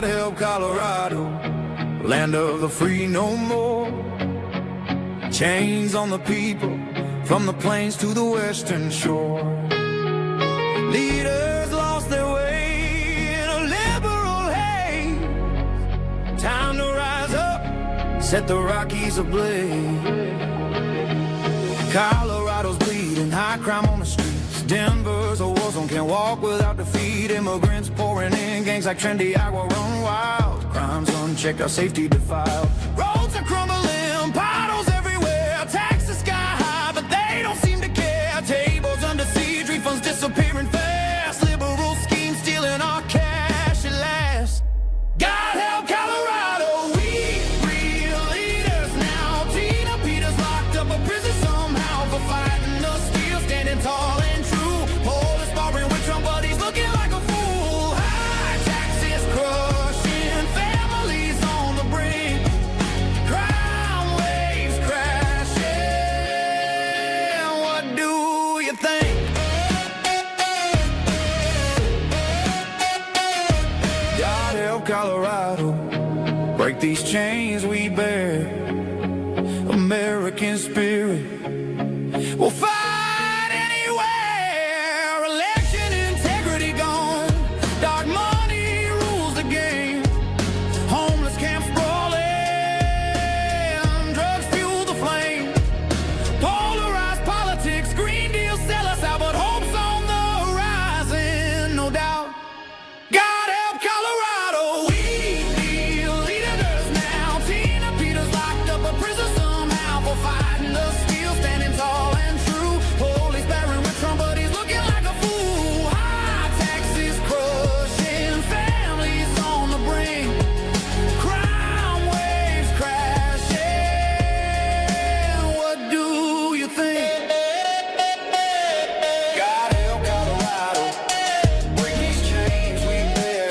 God help Colorado, land of the free no more. Chains on the people, from the plains to the western shore. Leaders lost their way in a liberal haze. Time to rise up, set the Rockies ablaze. Colorado's bleeding, high crime on the streets. Denver's a war zone, can't walk without defeat. Immigrants pouring in, gangs like Trendy Agua run wild. Crimes unchecked, our safety defiled. Roads are crumbling, potholes everywhere. Taxes sky high, but they don't seem to care. Tables under siege, refunds disappearing fast. Liberal schemes stealing our cash at last. God help Colorado, we real leaders now. Tina Peters locked up a prison somehow for fighting the steal, standing tall and true. Police barring with Trump, but he's looking like a fool. High taxes crushing families on the brink. Crime waves crashing. What do you think? God help Colorado, break these chains we bear. American spirit, we'll fight anywhere. Election integrity gone, dark money rules the game. Homeless camps brawling, drugs fuel the flame. Polarized politics, Green Deal sell us out, but hope's on the horizon, no doubt. God help Colorado, we need leaders now. Tina Peters locked up a prison somehow for fighting the steal, standing tall and true. Police barring with Trump, but he's looking like a fool. High taxes crushing families on the brink. Crime waves crashing. What do you think? God help Colorado, break these chains we bear.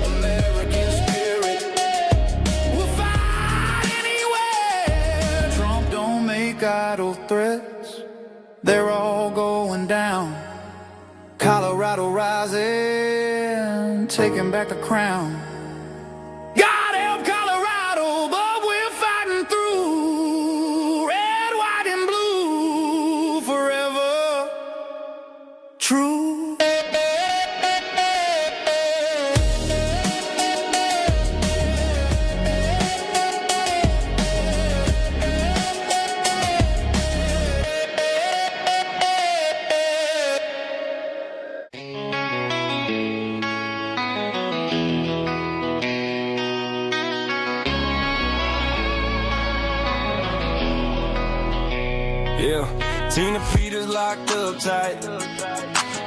American spirit, we'll fight anywhere. Trump don't make idle threats, they're all going down. Colorado rising, taking back the crown. God help Colorado, but we're fighting through. Red, white, and blue, forever true. Yeah, Tina Peters locked up tight,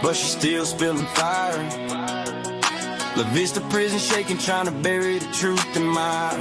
but she's still spilling fire. La Vista prison shaking, trying to bury the truth in mire.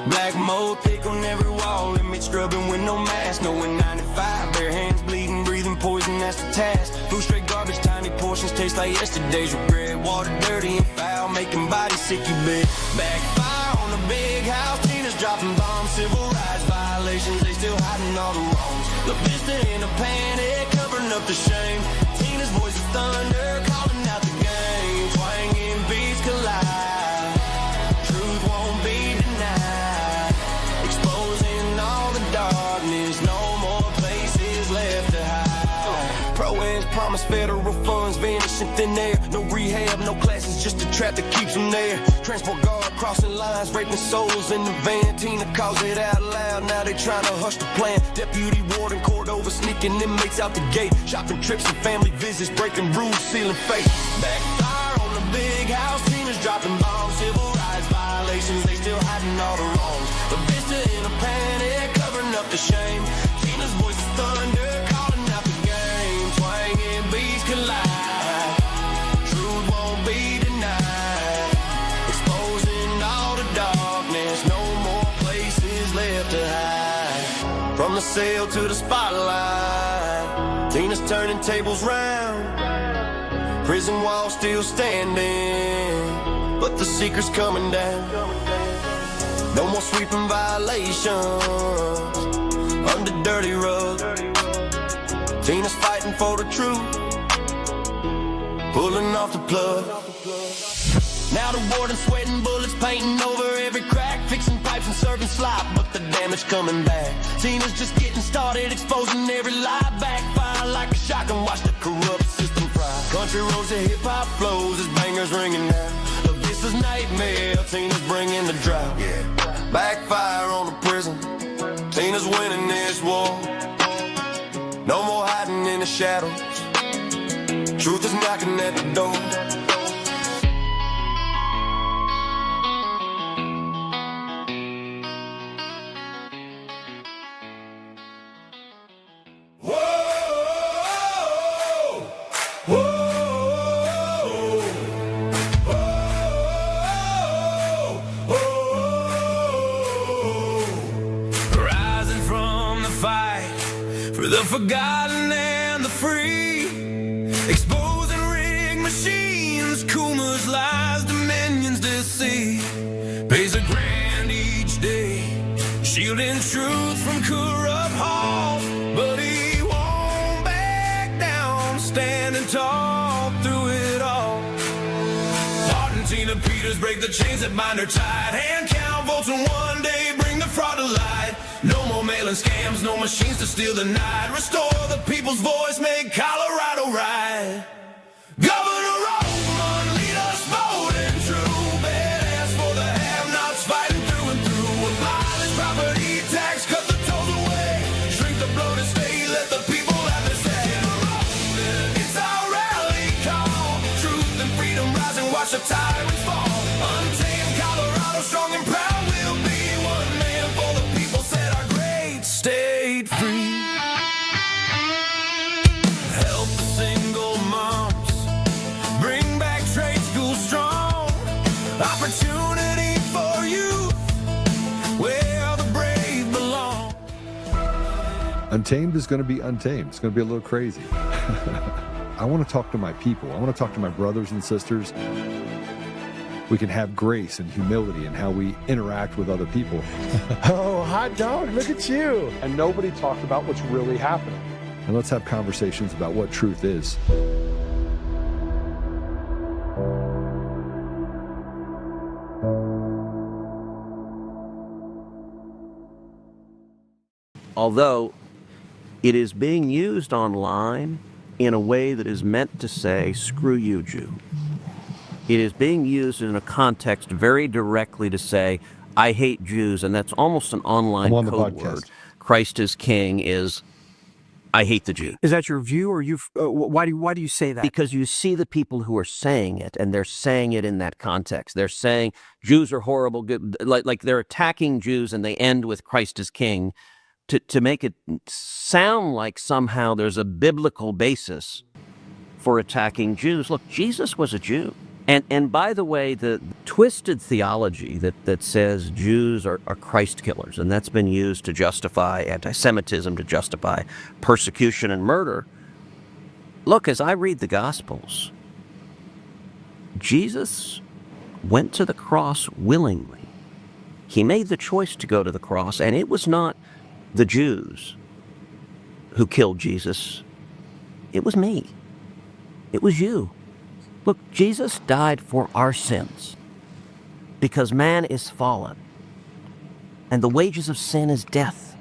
Black mold thick on every wall, inmate scrubbing with no mask. Knowing 95, bare hands bleeding, breathing poison, that's the task. Food straight garbage, tiny portions taste like yesterday's regret. Water dirty and foul, making bodies sick, you bet. Backfire on the big house, Tina's dropping bombs, civil rights violations, they still hiding all the wrongs. La Vista in a panic, covering up the shame. Tina's voice is thunder, calling out the game. Twanging beats collide, truth won't be denied. Exposing all the darkness, no more places left to hide. Pro-ends promise federal funds vanish in thin air. No rehab, no classes, just a trap that keeps them there. Transport guard crossing lines, raping souls in the van. Tina calls it out loud, now they trying to hush the plan. Deputy warden Cordova sneaking inmates out the gate. Shopping trips and family visits, breaking rules, sealing fate. Backfire on the big house, Tina's dropping bombs. Civil rights violations, they still hiding all the wrongs. The Vista in a panic, covering up the shame. Tina's voice is thunder, calling out the game. Twanging beats collide, truth won't be denied. Exposing all the darkness, no more places left to hide. From the cell to the spotlight, Tina's turning tables round. Prison walls still standing, but the secret's coming down. No more sweeping violations under dirty rug. Tina's fighting for the truth, pulling off the plug. Now the warden sweating bullets, painting over every crack, fixing pipes and serving slop, but the damage coming back. Tina's just getting started, exposing every lie, backfire like a shotgun, watch the corrupt system fry. Country roads to hip-hop flows, as bangers ringing out. Look, this is nightmare, Tina's bringing the drought. Yeah. Backfire on the prison, Tina's winning this war. No more hiding in the shadows, truth is knocking at the door. The forgotten and the free, exposing rigged machines, Kuma's lies, Dominion's deceit. Pays $1,000 each day, shielding truth from corrupt halls, but he won't back down, standing tall through it all. Argentina Peters break the chains that bind her tight, hand count votes and one day bring the fraud to light. No more mailing scams, no machines to steal the night. Restore the people's voice, make Colorado right. Governor Oltmann, lead us bold and true. Badass for the have-nots, fighting through and through. Abolish property tax, cut the tolls away. Shrink the bloated state, let the people have their say. It's our rally call. Truth and freedom rise and watch the tyrants fall. Untamed Colorado, strong and proud. We'll be one man for the people. Set our great state free. Help the single moms, bring back trade school strong. Opportunity for you, where the brave belong. Untamed is going to be untamed. It's going to be a little crazy. I want to talk to my people. I want to talk to my brothers and sisters. We can have grace and humility in how we interact with other people. Oh, hot dog, look at you. And nobody talked about what's really happening. And let's have conversations about what truth is. Although it is being used online in a way that is meant to say, screw you, Jew. It is being used in a context very directly to say, I hate Jews, and that's almost an online code word. Christ is king is, I hate the Jew. Is that your view, or why do you say that? Because you see the people who are saying it, and they're saying it in that context. They're saying Jews are horrible, good, like they're attacking Jews, and they end with Christ is king to make it sound like somehow there's a biblical basis for attacking Jews. Look, Jesus was a Jew. And by the way, the twisted theology that says Jews are Christ killers, and that's been used to justify anti-Semitism, to justify persecution and murder. Look, as I read the Gospels, Jesus went to the cross willingly. He made the choice to go to the cross, and it was not the Jews who killed Jesus. It was me. It was you. Look, Jesus died for our sins because man is fallen, and the wages of sin is death.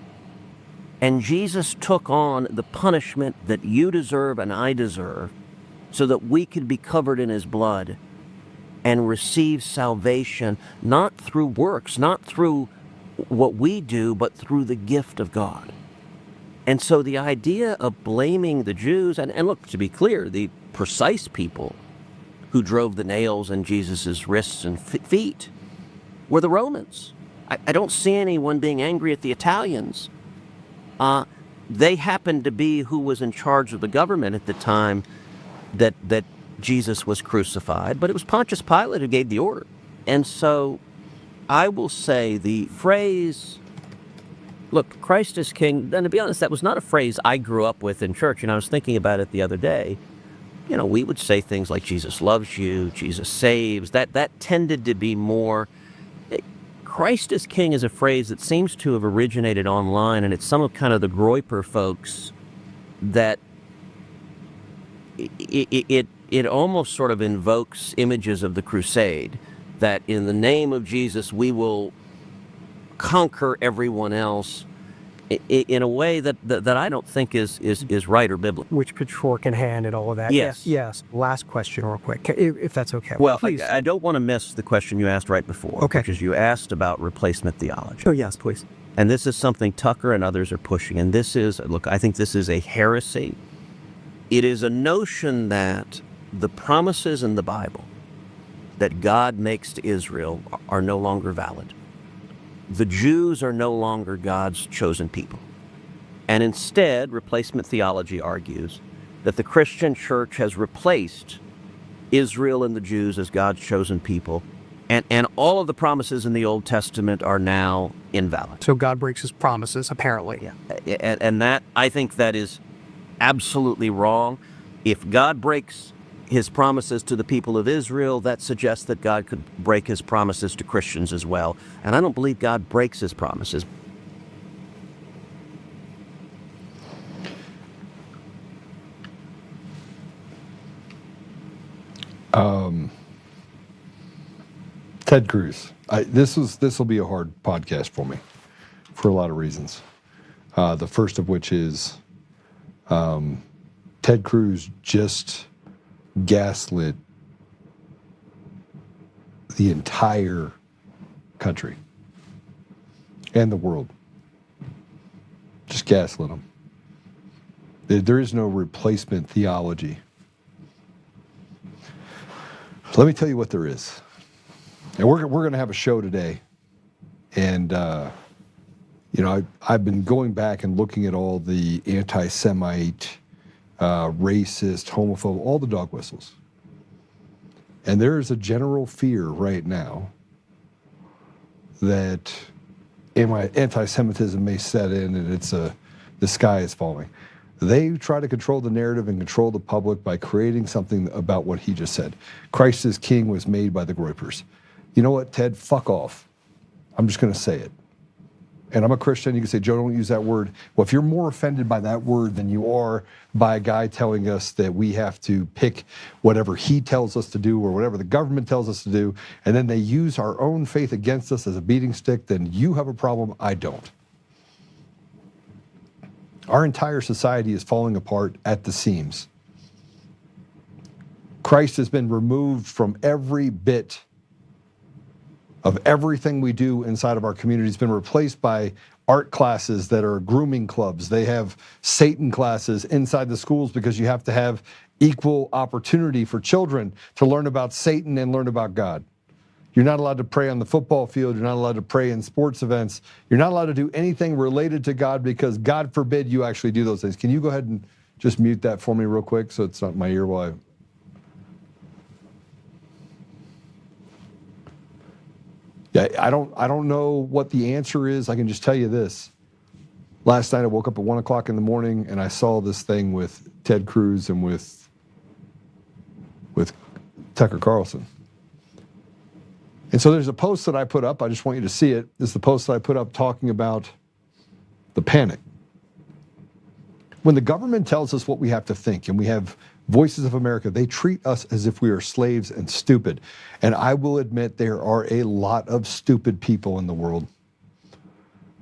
And Jesus took on the punishment that you deserve and I deserve so that we could be covered in his blood and receive salvation, not through works, not through what we do, but through the gift of God. And so the idea of blaming the Jews, and look, to be clear, the precise people who drove the nails in Jesus' wrists and feet were the Romans. I don't see anyone being angry at the Italians. They happened to be who was in charge of the government at the time that Jesus was crucified, but it was Pontius Pilate who gave the order. And so I will say the phrase, look, Christ is king, and to be honest, that was not a phrase I grew up with in church, and I was thinking about it the other day. You know, we would say things like Jesus loves you, Jesus saves. That tended to be more. Christ is king is a phrase that seems to have originated online, and it's some of kind of the Groyper folks that it it almost sort of invokes images of the crusade, that in the name of Jesus we will conquer everyone else in a way that I don't think is right or biblical. Which pitchfork in hand and all of that. Yes. Yes. Last question real quick, if that's okay. Well, please. I don't want to miss the question you asked right before, Okay. which is you asked about replacement theology. Oh, yes, please. And this is something Tucker and others are pushing. And this is, look, I think this is a heresy. It is a notion that the promises in the Bible that God makes to Israel are no longer valid. The Jews are no longer God's chosen people. And instead, replacement theology argues that the Christian church has replaced Israel and the Jews as God's chosen people, and all of the promises in the Old Testament are now invalid. So God breaks his promises, apparently. Yeah. And that, I think that is absolutely wrong. If God breaks his promises to the people of Israel, that suggests that God could break his promises to Christians as well. And I don't believe God breaks his promises. Ted Cruz. This will be a hard podcast for me for a lot of reasons. The first of which is Ted Cruz just gaslit the entire country and the world. Just gaslit them. There is no replacement theology. Let me tell you what there is. And we're going to have a show today. And, I've been going back and looking at all the anti-Semite, racist, homophobe, all the dog whistles. And there is a general fear right now that anti-Semitism may set in and the sky is falling. They try to control the narrative and control the public by creating something about what he just said. Christ is king was made by the groypers. You know what, Ted? Fuck off. I'm just going to say it. And I'm a Christian. You can say, Joe, don't use that word. Well, if you're more offended by that word than you are by a guy telling us that we have to pick whatever he tells us to do or whatever the government tells us to do, and then they use our own faith against us as a beating stick, then you have a problem. I don't. Our entire society is falling apart at the seams. Christ has been removed from every bit of everything we do inside of our community. Has been replaced by art classes that are grooming clubs. They have Satan classes inside the schools because you have to have equal opportunity for children to learn about Satan and learn about God. You're not allowed to pray on the football field. You're not allowed to pray in sports events. You're not allowed to do anything related to God because God forbid you actually do those things. Can you go ahead and just mute that for me real quick so it's not in my ear while I... Yeah, I don't know what the answer is. I can just tell you this. Last night I woke up at 1 o'clock in the morning and I saw this thing with Ted Cruz and with Tucker Carlson. And so there's a post that I put up. I just want you to see it. This is the post that I put up talking about the panic. When the government tells us what we have to think, and we have Voices of America, they treat us as if we are slaves and stupid. And I will admit there are a lot of stupid people in the world.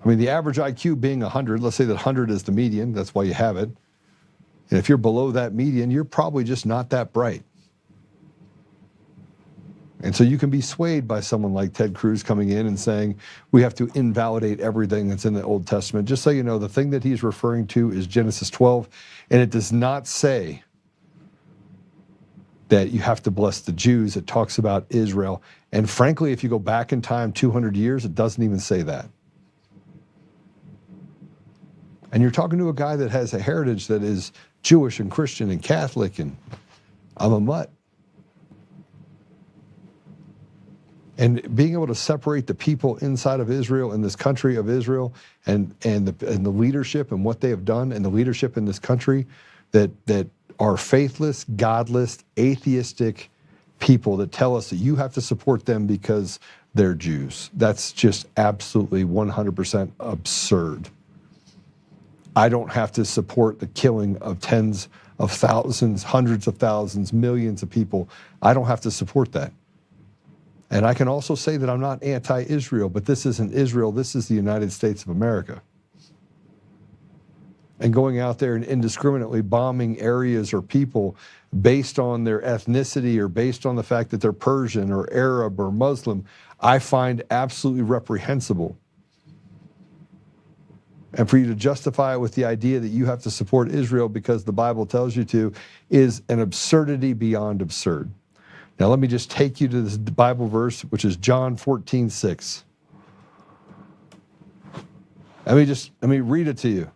I mean, the average IQ being 100, let's say that 100 is the median, that's why you have it. And if you're below that median, you're probably just not that bright. And so you can be swayed by someone like Ted Cruz coming in and saying, we have to invalidate everything that's in the Old Testament. Just so you know, the thing that he's referring to is Genesis 12, and it does not say that you have to bless the Jews. It talks about Israel. And frankly, if you go back in time 200 years, it doesn't even say that. And you're talking to a guy that has a heritage that is Jewish and Christian and Catholic, and I'm a mutt. And being able to separate the people inside of Israel and this country of Israel and the leadership and what they have done and the leadership in this country that are faithless, godless, atheistic people that tell us that you have to support them because they're Jews. That's just absolutely 100% absurd. I don't have to support the killing of tens of thousands, hundreds of thousands, millions of people. I don't have to support that. And I can also say that I'm not anti-Israel, but this isn't Israel, this is the United States of America. And going out there and indiscriminately bombing areas or people based on their ethnicity or based on the fact that they're Persian or Arab or Muslim, I find absolutely reprehensible. And for you to justify it with the idea that you have to support Israel because the Bible tells you to is an absurdity beyond absurd. Now let me just take you to this Bible verse, which is John 14:6. Let me read it to you.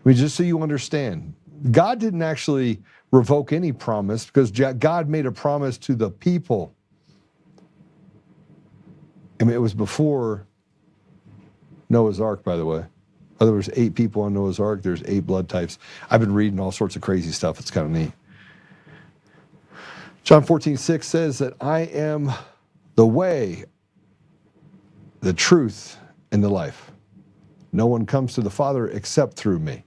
Just so you understand. God didn't actually revoke any promise because God made a promise to the people. It was before Noah's Ark, by the way. There was 8 people on Noah's Ark. There's 8 blood types. I've been reading all sorts of crazy stuff. It's kind of neat. John 14:6 says that I am the way, the truth, and the life. No one comes to the Father except through me.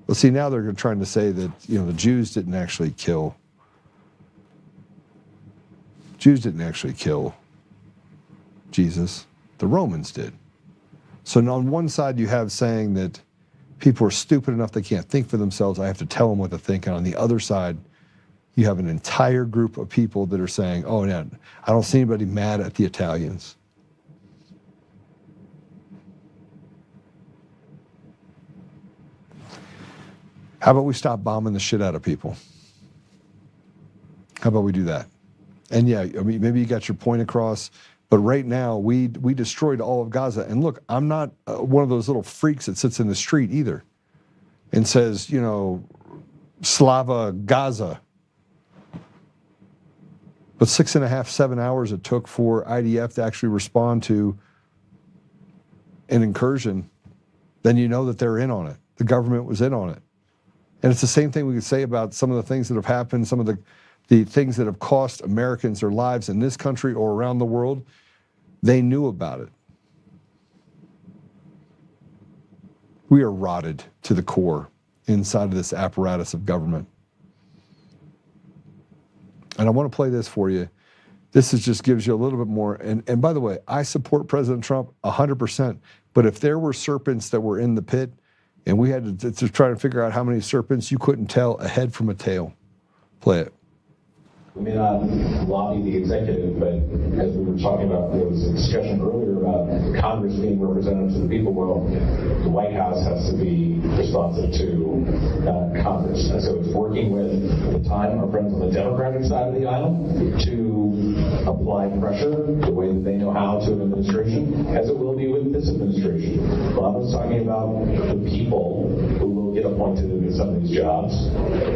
Well, see, now they're trying to say that, the Jews didn't actually kill Jesus. The Romans did. So on one side you have saying that people are stupid enough they can't think for themselves, I have to tell them what to think. And on the other side, you have an entire group of people that are saying, oh, yeah, I don't see anybody mad at the Italians. How about we stop bombing the shit out of people? How about we do that? And yeah, maybe you got your point across, but right now we destroyed all of Gaza. And look, I'm not one of those little freaks that sits in the street either and says, Slava Gaza. But 6.5, 7 hours it took for IDF to actually respond to an incursion, then you know that they're in on it. The government was in on it. And it's the same thing we could say about some of the things that have happened, some of the things that have cost Americans their lives in this country or around the world. They knew about it. We are rotted to the core inside of this apparatus of government. And I want to play this for you. This just gives you a little bit more. And by the way, I support President Trump 100%. But if there were serpents that were in the pit, and we had to try to figure out how many serpents, you couldn't tell a head from a tail. Play it. We may not lobby the executive, but as we were talking about, there was a discussion earlier about Congress being representative to the people. Well, the White House has to be responsive to Congress. And so it's working with, at the time, our friends on the Democratic side of the aisle to apply pressure the way that they know how to an administration, as it will be with this administration. Bob was talking about the people who will get appointed into some of these jobs.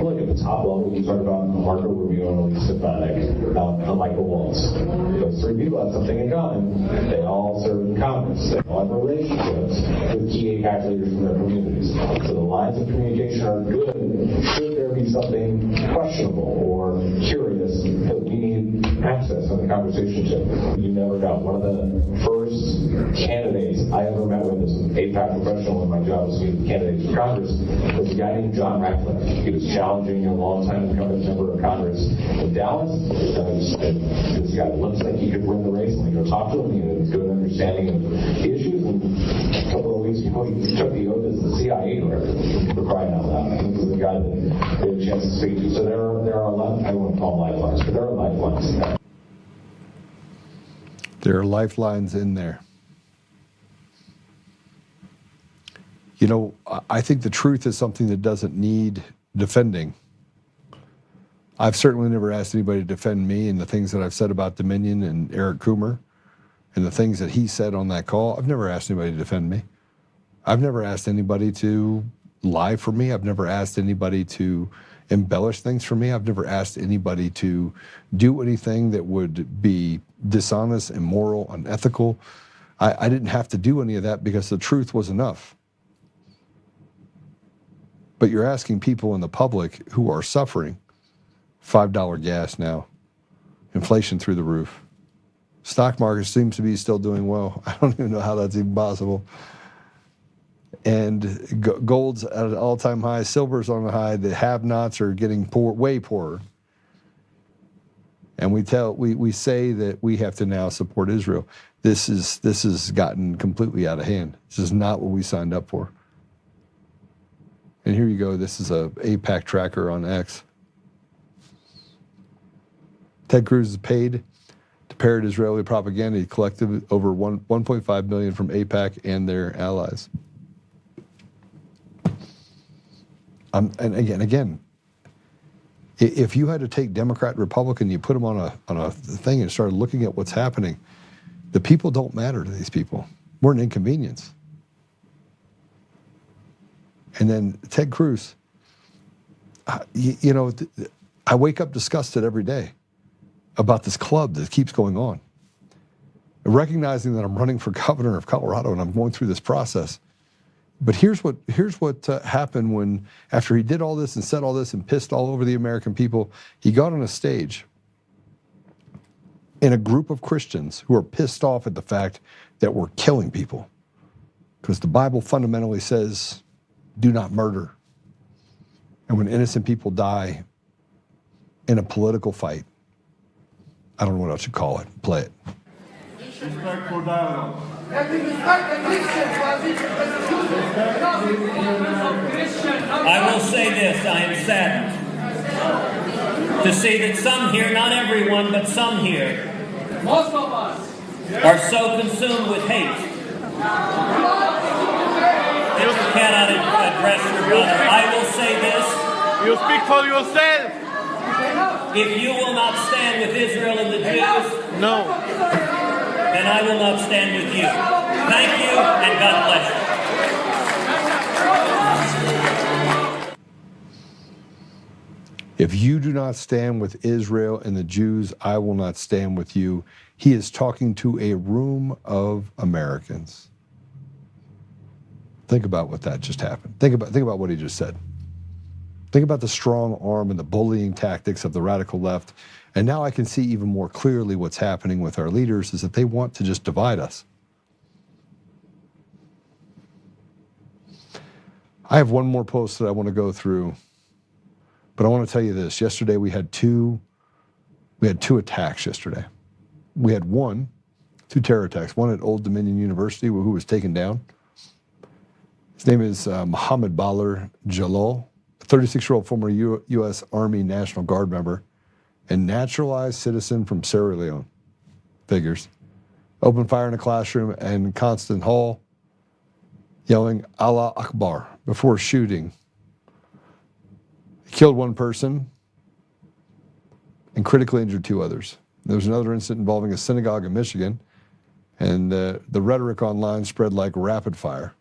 Look, at the top level, we talk about Marco Rubio and and Michael Waltz. Those 3 people have something in common. They all serve in Congress. They all have relationships with key AIPAC leaders from their communities. So the lines of communication are good. Should there be something questionable or curious that we need access on the conversation to? You never got one of the first candidates I ever met with as an AIPAC professional in my job as being candidates for Congress was a guy named John Ratcliffe. He was challenging a longtime incumbent member of Congress in Dallas. This guy looks like he could win the race. And we go talk to him. He had a good understanding of the issues. And a couple of weeks ago, he took the oath as the CIA director for crying out loud. I think this is the guy that they had a chance to speak to. So there are a lot, I won't call them lifelines, but there are lifelines in there. There are lifelines in there. I think the truth is something that doesn't need defending. I've certainly never asked anybody to defend me and the things that I've said about Dominion and Eric Coomer and the things that he said on that call. I've never asked anybody to defend me. I've never asked anybody to lie for me. I've never asked anybody to embellish things for me. I've never asked anybody to do anything that would be dishonest, immoral, unethical. I didn't have to do any of that because the truth was enough. But you're asking people in the public who are suffering, $5 gas now, inflation through the roof. Stock market seems to be still doing well. I don't even know how that's even possible. and gold's at an all-time high, silver's on the high. The have-nots are getting way poorer. And we say that we have to now support Israel. This has gotten completely out of hand. This is not what we signed up for. And here you go. This is a AIPAC tracker on X. Ted Cruz is paid to parrot Israeli propaganda. He collected over 1.5 million from AIPAC and their allies. And again, if you had to take Democrat, Republican, you put them on a thing and started looking at what's happening, the people don't matter to these people. We're an inconvenience. And then Ted Cruz, I wake up disgusted every day about this club that keeps going on. And recognizing that I'm running for governor of Colorado and I'm going through this process. But here's what happened when, after he did all this and said all this and pissed all over the American people, he got on a stage in a group of Christians who are pissed off at the fact that we're killing people. Because the Bible fundamentally says, do not murder. And when innocent people die in a political fight, I don't know what else you call it, play it. Respectful dialogue. I will say this, I am saddened to see that some here, not everyone, but some here, most of us, are so consumed with hate that you cannot address your brother. I will say this. You speak for yourself. If you will not stand with Israel and the Jews, No. then I will not stand with you. Thank you, and God bless you. If you do not stand with Israel and the Jews, I will not stand with you. He is talking to a room of Americans. Think about what that just happened. Think about what he just said. Think about the strong arm and the bullying tactics of the radical left. And now I can see even more clearly what's happening with our leaders is that they want to just divide us. I have one more post that I want to go through, but I want to tell you this. Yesterday we had two attacks yesterday. We had two terror attacks. One at Old Dominion University, who was taken down. His name is Mohammed Baller Jalal, a 36-year-old former U.S. Army National Guard member and naturalized citizen from Sierra Leone. Figures. Opened fire in a classroom in Constant Hall, yelling Allah Akbar before shooting. He killed one person and critically injured two others. There was another incident involving a synagogue in Michigan, and the rhetoric online spread like rapid fire.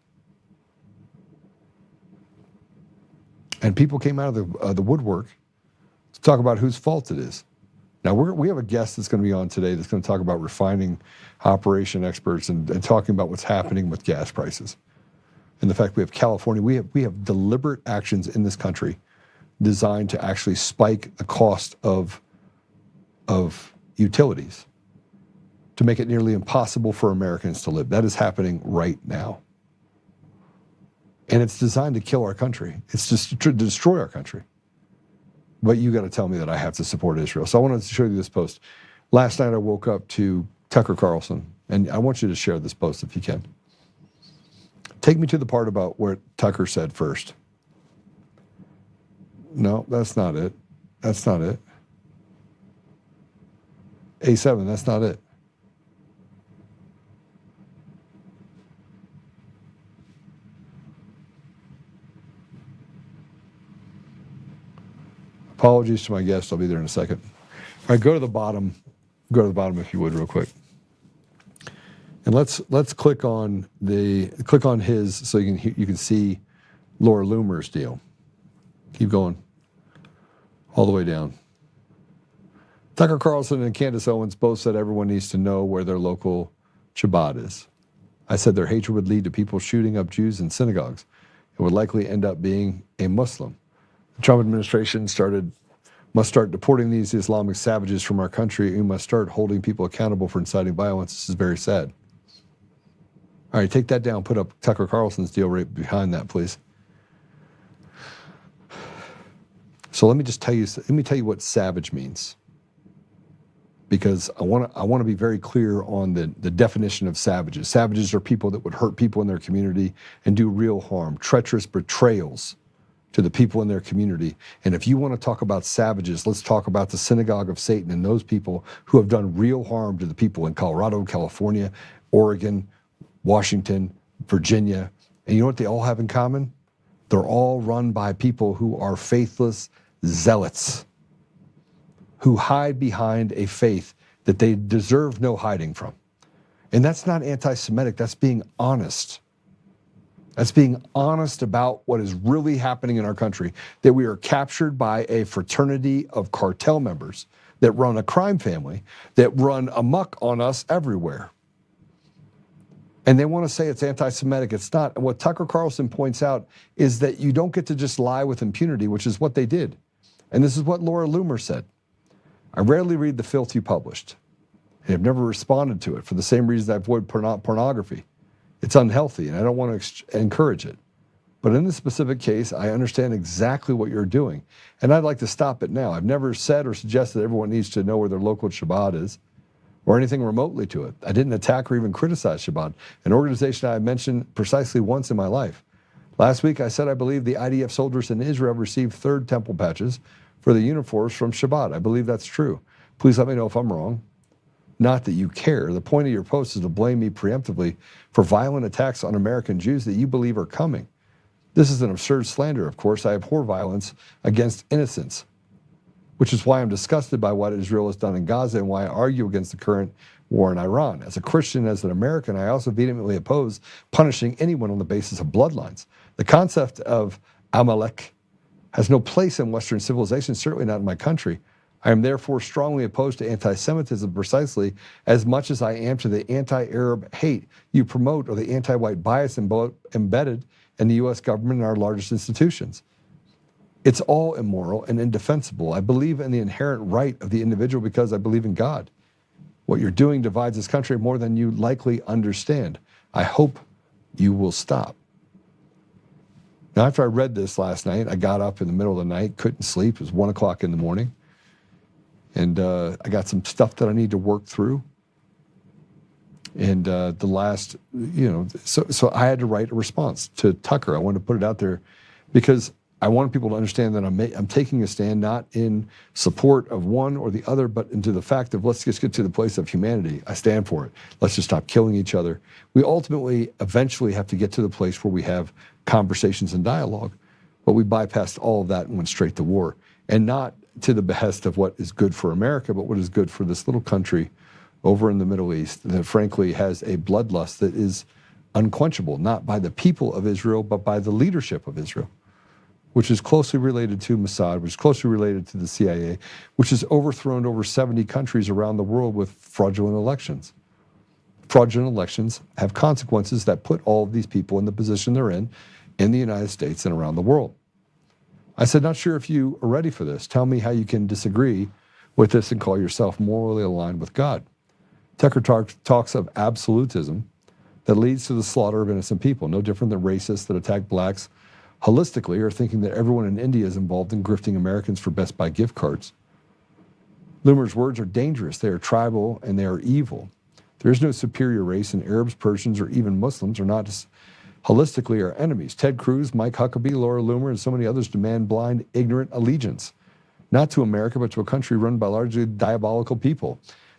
And people came out of the woodwork to talk about whose fault it is. Now, we have a guest that's going to be on today that's going to talk about refining operation experts and talking about what's happening with gas prices. And the fact we have California, we have deliberate actions in this country designed to actually spike the cost of utilities to make it nearly impossible for Americans to live. That is happening right now. And it's designed to kill our country. It's just to destroy our country. But you got to tell me that I have to support Israel. So I wanted to show you this post. Last night I woke up to Tucker Carlson, and I want you to share this post if you can. Take me to the part about where Tucker said first. No, that's not it. That's not it. A7, that's not it. Apologies to my guest. I'll be there in a second. All right, go to the bottom. Go to the bottom if you would, real quick. And let's click on his so you can see Laura Loomer's deal. Keep going. All the way down. Tucker Carlson and Candace Owens both said everyone needs to know where their local Shabbat is. I said their hatred would lead to people shooting up Jews in synagogues. It would likely end up being a Muslim. The Trump administration must start deporting these Islamic savages from our country. We must start holding people accountable for inciting violence. This is very sad. All right, take that down. Put up Tucker Carlson's deal right behind that, please. So let me tell you what savage means. Because I want to be very clear on the definition of savages. Savages are people that would hurt people in their community and do real harm, treacherous betrayals to the people in their community. And if you want to talk about savages, let's talk about the synagogue of Satan and those people who have done real harm to the people in Colorado, California, Oregon, Washington, Virginia. And you know what they all have in common? They're all run by people who are faithless zealots, who hide behind a faith that they deserve no hiding from. And that's not anti-Semitic, that's being honest. That's being honest about what is really happening in our country, that we are captured by a fraternity of cartel members that run a crime family, that run amok on us everywhere. And they want to say it's anti-Semitic. It's not. And what Tucker Carlson points out is that you don't get to just lie with impunity, which is what they did. And this is what Laura Loomer said. I rarely read the filth you published. And I've never responded to it for the same reason I avoid pornography. It's unhealthy, and I don't want to encourage it. But in this specific case, I understand exactly what you're doing. And I'd like to stop it now. I've never said or suggested that everyone needs to know where their local Shabbat is or anything remotely to it. I didn't attack or even criticize Shabbat, an organization I mentioned precisely once in my life. Last week, I said I believe the IDF soldiers in Israel received third temple patches for the uniforms from Shabbat. I believe that's true. Please let me know if I'm wrong. Not that you care. The point of your post is to blame me preemptively for violent attacks on American Jews that you believe are coming. This is an absurd slander, of course. I abhor violence against innocents, which is why I'm disgusted by what Israel has done in Gaza and why I argue against the current war in Iran. As a Christian, as an American, I also vehemently oppose punishing anyone on the basis of bloodlines. The concept of Amalek has no place in Western civilization, certainly not in my country. I am therefore strongly opposed to anti-Semitism precisely as much as I am to the anti-Arab hate you promote or the anti-white bias embedded in the U.S. government and our largest institutions. It's all immoral and indefensible. I believe in the inherent right of the individual because I believe in God. What you're doing divides this country more than you likely understand. I hope you will stop. Now, after I read this last night, I got up in the middle of the night, couldn't sleep. It was 1 o'clock in the morning. And I got some stuff that I need to work through. And so I had to write a response to Tucker. I wanted to put it out there because I want people to understand that I'm taking a stand not in support of one or the other, but into the fact of let's just get to the place of humanity. I stand for it. Let's just stop killing each other. We eventually have to get to the place where we have conversations and dialogue, but we bypassed all of that and went straight to war. And not to the behest of what is good for America, but what is good for this little country over in the Middle East that frankly has a bloodlust that is unquenchable, not by the people of Israel, but by the leadership of Israel, which is closely related to Mossad, which is closely related to the CIA, which has overthrown over 70 countries around the world with fraudulent elections. Fraudulent elections have consequences that put all of these people in the position they're in the United States and around the world. I said, not sure if you are ready for this. Tell me how you can disagree with this and call yourself morally aligned with God. Tucker talks of absolutism that leads to the slaughter of innocent people, no different than racists that attack blacks holistically or thinking that everyone in India is involved in grifting Americans for Best Buy gift cards. Loomer's words are dangerous. They are tribal and they are evil. There is no superior race, and Arabs, Persians, or even Muslims are not holistically our enemies. Ted Cruz, Mike Huckabee, Laura Loomer, and so many others demand blind, ignorant allegiance, not to America, but to a country run by largely diabolical people,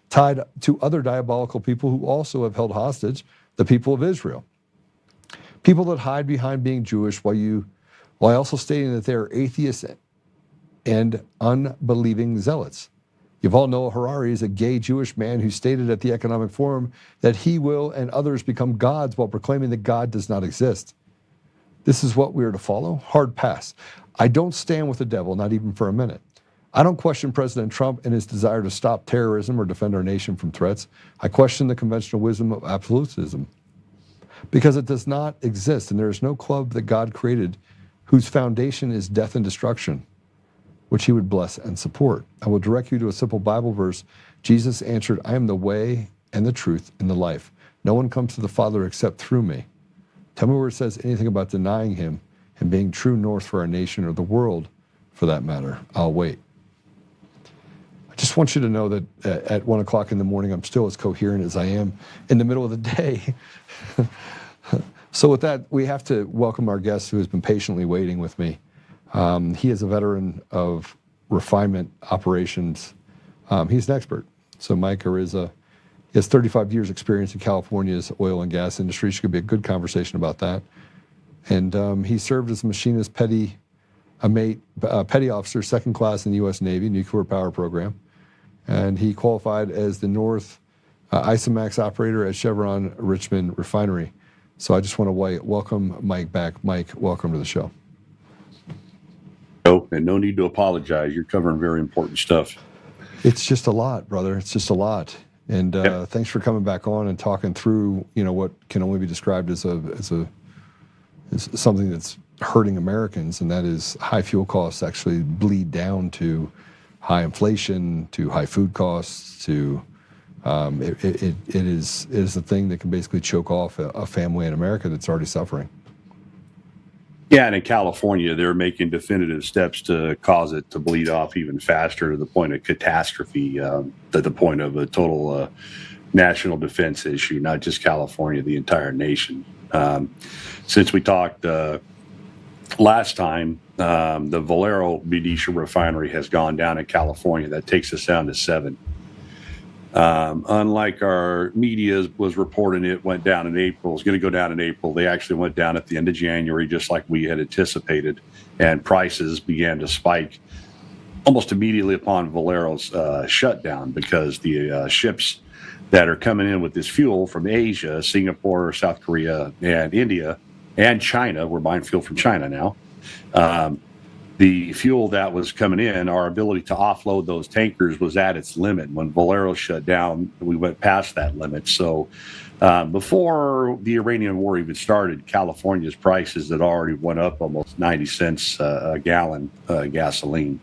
tied to other diabolical people who also have held hostage the people of Israel. People that hide behind being Jewish while also stating that they are atheists and unbelieving zealots. Yuval Noah Harari is a gay Jewish man who stated at the Economic Forum that he will and others become gods while proclaiming that God does not exist. This is what we are to follow? Hard pass. I don't stand with the devil, not even for a minute. I don't question President Trump and his desire to stop terrorism or defend our nation from threats. I question the conventional wisdom of absolutism because it does not exist, and there is no club that God created whose foundation is death and destruction, which he would bless and support. I will direct you to a simple Bible verse. Jesus answered, I am the way and the truth and the life. No one comes to the Father except through me. Tell me where it says anything about denying him and being true north for our nation or the world, for that matter. I'll wait. I just want you to know that at 1 o'clock in the morning, I'm still as coherent as I am in the middle of the day. So with that, we have to welcome our guest who has been patiently waiting with me. He is a veteran of refinement operations. He's an expert. So Mike Ariza, he has 35 years experience in California's oil and gas industry. Should be a good conversation about that. And he served as a machinist petty officer, second class in the U.S. Navy, nuclear power program. And he qualified as the North ISOMAX operator at Chevron Richmond refinery. So I just want to welcome Mike back. Mike, welcome to the show. And no need to apologize. You're covering very important stuff. It's just a lot, brother. It's just a lot. And thanks for coming back on and talking through, what can only be described as something that's hurting Americans, and that is high fuel costs actually bleed down to high inflation, to high food costs, to it is the thing that can basically choke off a family in America that's already suffering. Yeah, and in California, they're making definitive steps to cause it to bleed off even faster to the point of catastrophe, to the point of a total national defense issue, not just California, the entire nation. Since we talked last time, the Valero Benicia refinery has gone down in California. That takes us down to 7. Unlike our media was reporting it went down in April, it's going to go down in April. They actually went down at the end of January, just like we had anticipated, and prices began to spike almost immediately upon Valero's shutdown, because the ships that are coming in with this fuel from Asia, Singapore, South Korea, and India, and China, we're buying fuel from China now, the fuel that was coming in, our ability to offload those tankers was at its limit. When Valero shut down, we went past that limit. So before the Iranian war even started, California's prices had already went up almost 90 cents a gallon gasoline.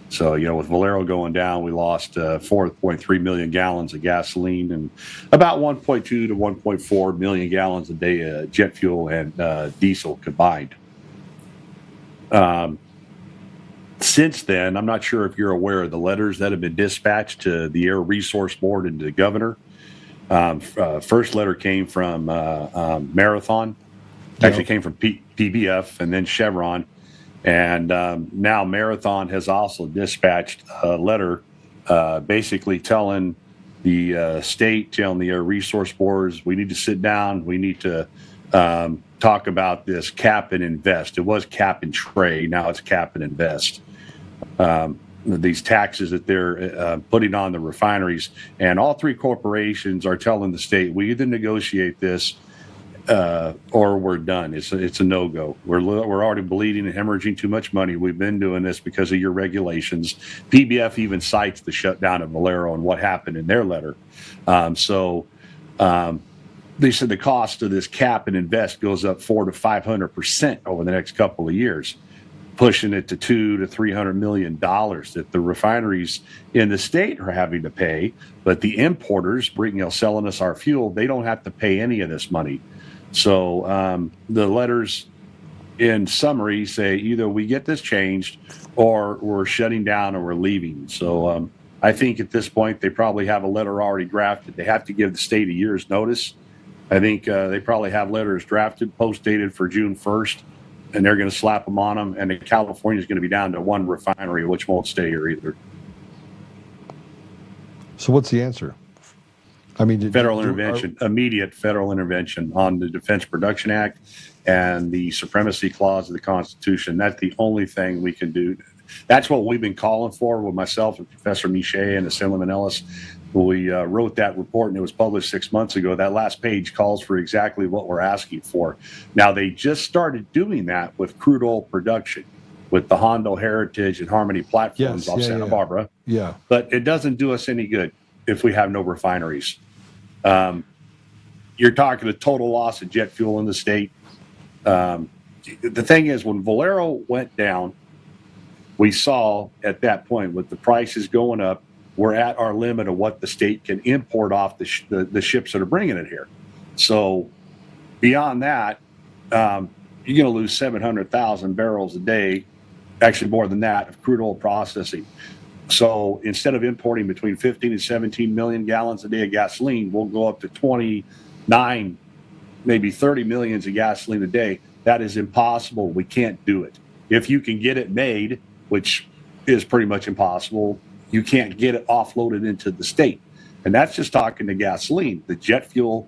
So, with Valero going down, we lost 4.3 million gallons of gasoline and about 1.2 to 1.4 million gallons a day of jet fuel and diesel combined. Since then, I'm not sure if you're aware of the letters that have been dispatched to the Air Resource Board and to the governor. First letter came from Marathon, actually came from PBF and then Chevron. And now Marathon has also dispatched a letter basically telling the state, telling the Air Resource Boards, we need to sit down, we need to talk about this cap and invest. It was cap and trade, now it's cap and invest. These taxes that they're putting on the refineries, and all 3 corporations are telling the state, we either negotiate this or we're done. It's a no-go. We're already bleeding and hemorrhaging too much money. We've been doing this because of your regulations. PBF even cites the shutdown of Valero and what happened in their letter. They said the cost of this cap and invest goes up 400 to 500% over the next couple of years, pushing it to $200 to $300 million that the refineries in the state are having to pay. But the importers selling us our fuel, they don't have to pay any of this money. So the letters in summary say either we get this changed or we're shutting down or we're leaving. So I think at this point they probably have a letter already drafted. They have to give the state a year's notice. I think they probably have letters drafted, post-dated for June 1st, and they're going to slap them on them. And California is going to be down to 1 refinery, which won't stay here either. So what's the answer? I mean, federal intervention, immediate federal intervention on the Defense Production Act and the supremacy clause of the Constitution. That's the only thing we can do. That's what we've been calling for with myself and Professor Miche and Assemblyman Ellis. We wrote that report and it was published 6 months ago. That last page calls for exactly what we're asking for. Now, they just started doing that with crude oil production, with the Hondo Heritage and Harmony platforms off Santa Barbara. Yeah. But it doesn't do us any good if we have no refineries. You're talking a total loss of jet fuel in the state. The thing is, when Valero went down, we saw at that point with the prices going up, we're at our limit of what the state can import off the ships that are bringing it here. So beyond that, you're going to lose 700,000 barrels a day, actually more than that, of crude oil processing. So instead of importing between 15 and 17 million gallons a day of gasoline, we'll go up to 29, maybe 30 millions of gasoline a day. That is impossible. We can't do it. If you can get it made, which is pretty much impossible, you can't get it offloaded into the state. And that's just talking to gasoline. The jet fuel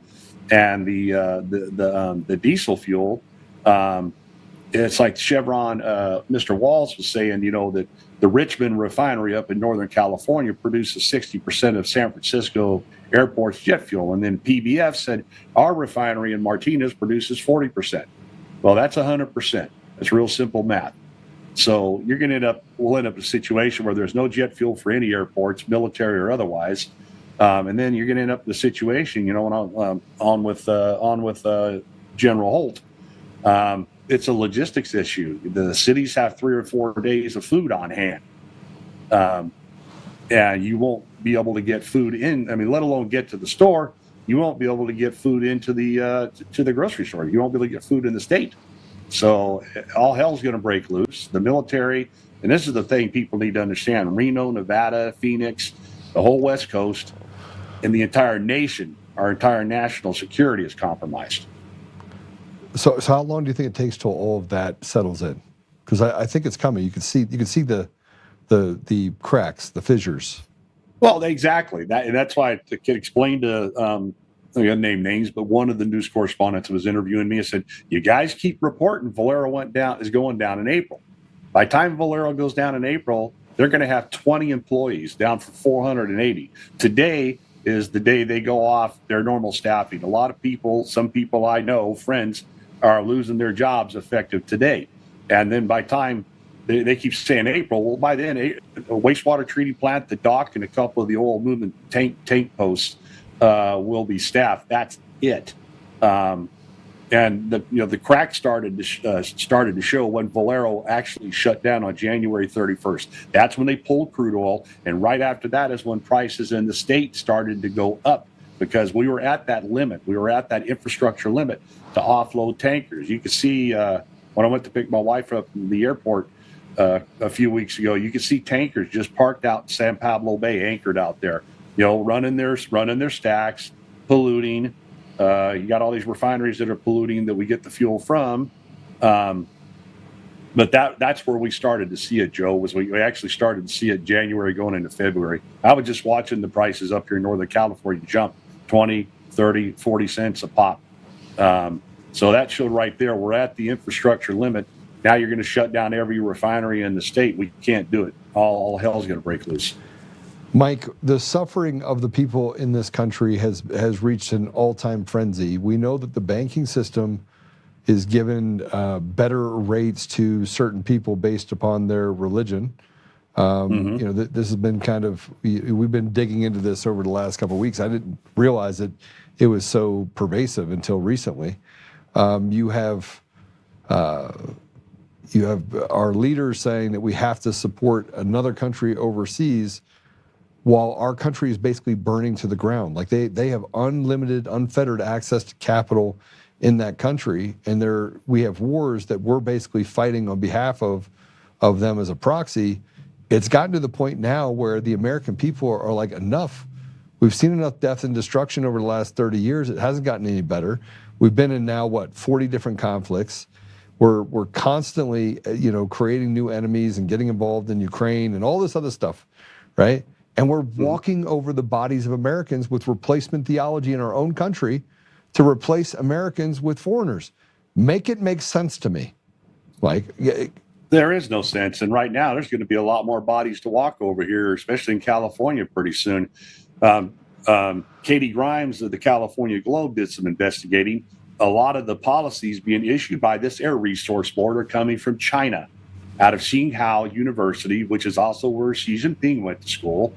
and the diesel fuel, it's like Chevron, Mr. Waltz was saying, that the Richmond refinery up in Northern California produces 60% of San Francisco airport's jet fuel. And then PBF said our refinery in Martinez produces 40%. Well, that's 100%. That's real simple math. So we'll end up in a situation where there's no jet fuel for any airports, military or otherwise. And then you're going to end up in a situation, on with General Holt. It's a logistics issue. The cities have 3 or 4 days of food on hand. And you won't be able to get food in. Let alone get to the store. You won't be able to get food into to the grocery store. You won't be able to get food in the state. So all hell's going to break loose. The military, and this is the thing people need to understand, Reno, Nevada, Phoenix, the whole West Coast, and the entire nation, our entire national security is compromised. So how long do you think it takes till all of that settles in? Because I think it's coming. You can see the cracks, the fissures. Well, exactly. That's why I can explain to I'm going to name names, but one of the news correspondents was interviewing me and said, "You guys keep reporting Valero is going down in April. By the time Valero goes down in April, they're going to have 20 employees down from 480. Today is the day they go off their normal staffing. A lot of people, some people I know, friends, are losing their jobs effective today. And then by time they keep saying April, well, by then, a wastewater treating plant, the dock, and a couple of the oil movement tank posts will be staffed. That's it. And the crack started to show when Valero actually shut down on January 31st. That's when they pulled crude oil, and right after that is when prices in the state started to go up because we were at that limit. We were at that infrastructure limit to offload tankers. You could see when I went to pick my wife up from the airport a few weeks ago, you could see tankers just parked out in San Pablo Bay, anchored out there, running their stacks, polluting. You got all these refineries that are polluting that we get the fuel from. But that's where we started to see it, Joe, was we actually started to see it January going into February. I was just watching the prices up here in Northern California jump 20, 30, 40 cents a pop. So that showed right there, we're at the infrastructure limit. Now you're going to shut down every refinery in the state. We can't do it. All hell's going to break loose. Mike, the suffering of the people in this country has reached an all-time frenzy. We know that the banking system is given better rates to certain people based upon their religion. This has been we've been digging into this over the last couple of weeks. I didn't realize that it was so pervasive until recently. You have our leaders saying that we have to support another country overseas while our country is basically burning to the ground. Like they have unlimited, unfettered access to capital in that country, and we have wars that we're basically fighting on behalf of them as a proxy. It's gotten to the point now where the American people are like, enough. We've seen enough death and destruction over the last 30 years. It hasn't gotten any better. We've been in now, 40 different conflicts. We're constantly, creating new enemies and getting involved in Ukraine and all this other stuff, right? And we're walking over the bodies of Americans with replacement theology in our own country to replace Americans with foreigners. Make it make sense to me. There is no sense. And right now, there's going to be a lot more bodies to walk over here, especially in California pretty soon. Katie Grimes of the California Globe did some investigating. A lot of the policies being issued by this Air Resource Board are coming from China, out of Tsinghua University, which is also where Xi Jinping went to school.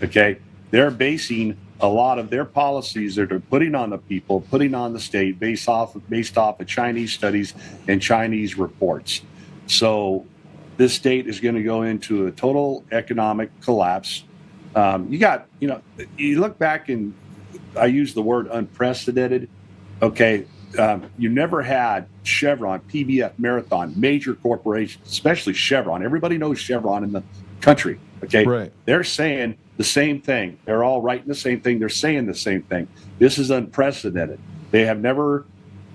Okay, they're basing a lot of their policies that they're putting on the people, putting on the state, based off of Chinese studies and Chinese reports. So this state is going to go into a total economic collapse. You look back and I use the word unprecedented. Okay, you never had Chevron, PBF, Marathon, major corporations, especially Chevron. Everybody knows Chevron in the country. Okay, Right. They're saying the same thing. They're all writing the same thing. They're saying the same thing. This is unprecedented. They have never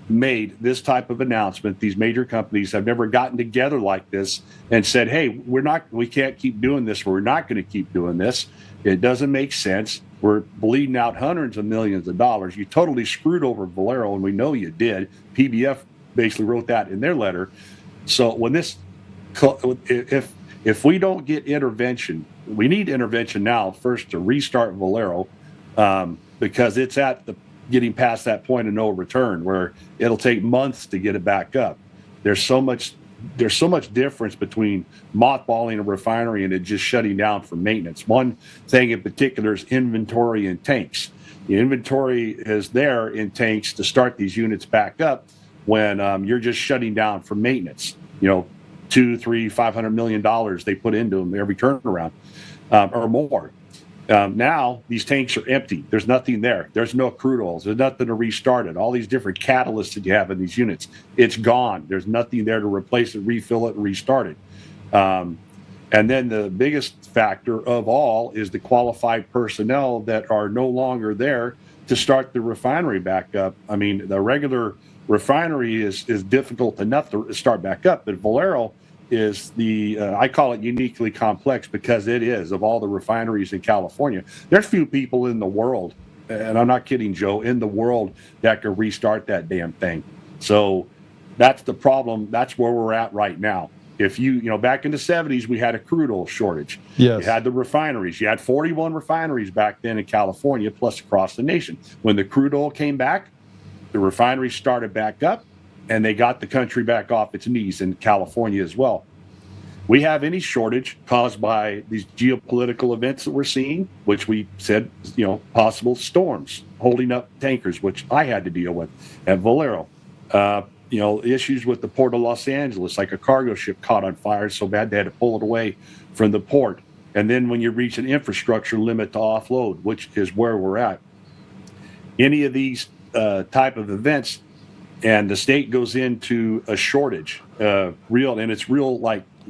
made this type of announcement. These major companies have never gotten together like this and said, hey, we can't keep doing this. We're not going to keep doing this. It doesn't make sense. We're bleeding out hundreds of millions of dollars. You totally screwed over Valero, and we know you did. PBF basically wrote that in their letter. So when this, if we don't get intervention, we need intervention now first to restart Valero, because it's at the getting past that point of no return where it'll take months to get it back up. There's so much difference between mothballing a refinery and it just shutting down for maintenance. One thing in particular is inventory in tanks. The inventory is there in tanks to start these units back up when you're just shutting down for maintenance. $200, $300, $500 million they put into them every turnaround, or more. Now these tanks are empty. There's nothing there. There's no crude oils. There's nothing to restart it. All these different catalysts that you have in these units, it's gone. There's nothing there to replace it, refill it, and restart it. And then the biggest factor of all is the qualified personnel that are no longer there to start the refinery back up. I mean, the regular refinery is difficult enough to start back up, but Valero is I call it uniquely complex because it is. Of all the refineries in California, there's few people in the world, and I'm not kidding, Joe, in the world that can restart that damn thing. So that's the problem. That's where we're at right now. If back in the 70s, we had a crude oil shortage. Yes. You had the refineries. You had 41 refineries back then in California, plus across the nation. When the crude oil came back, the refineries started back up, and they got the country back off its knees in California as well. We have any shortage caused by these geopolitical events that we're seeing, which we said, possible storms holding up tankers, which I had to deal with at Valero. Issues with the port of Los Angeles, like a cargo ship caught on fire so bad they had to pull it away from the port. And then when you reach an infrastructure limit to offload, which is where we're at, any of these type of events, and the state goes into a shortage,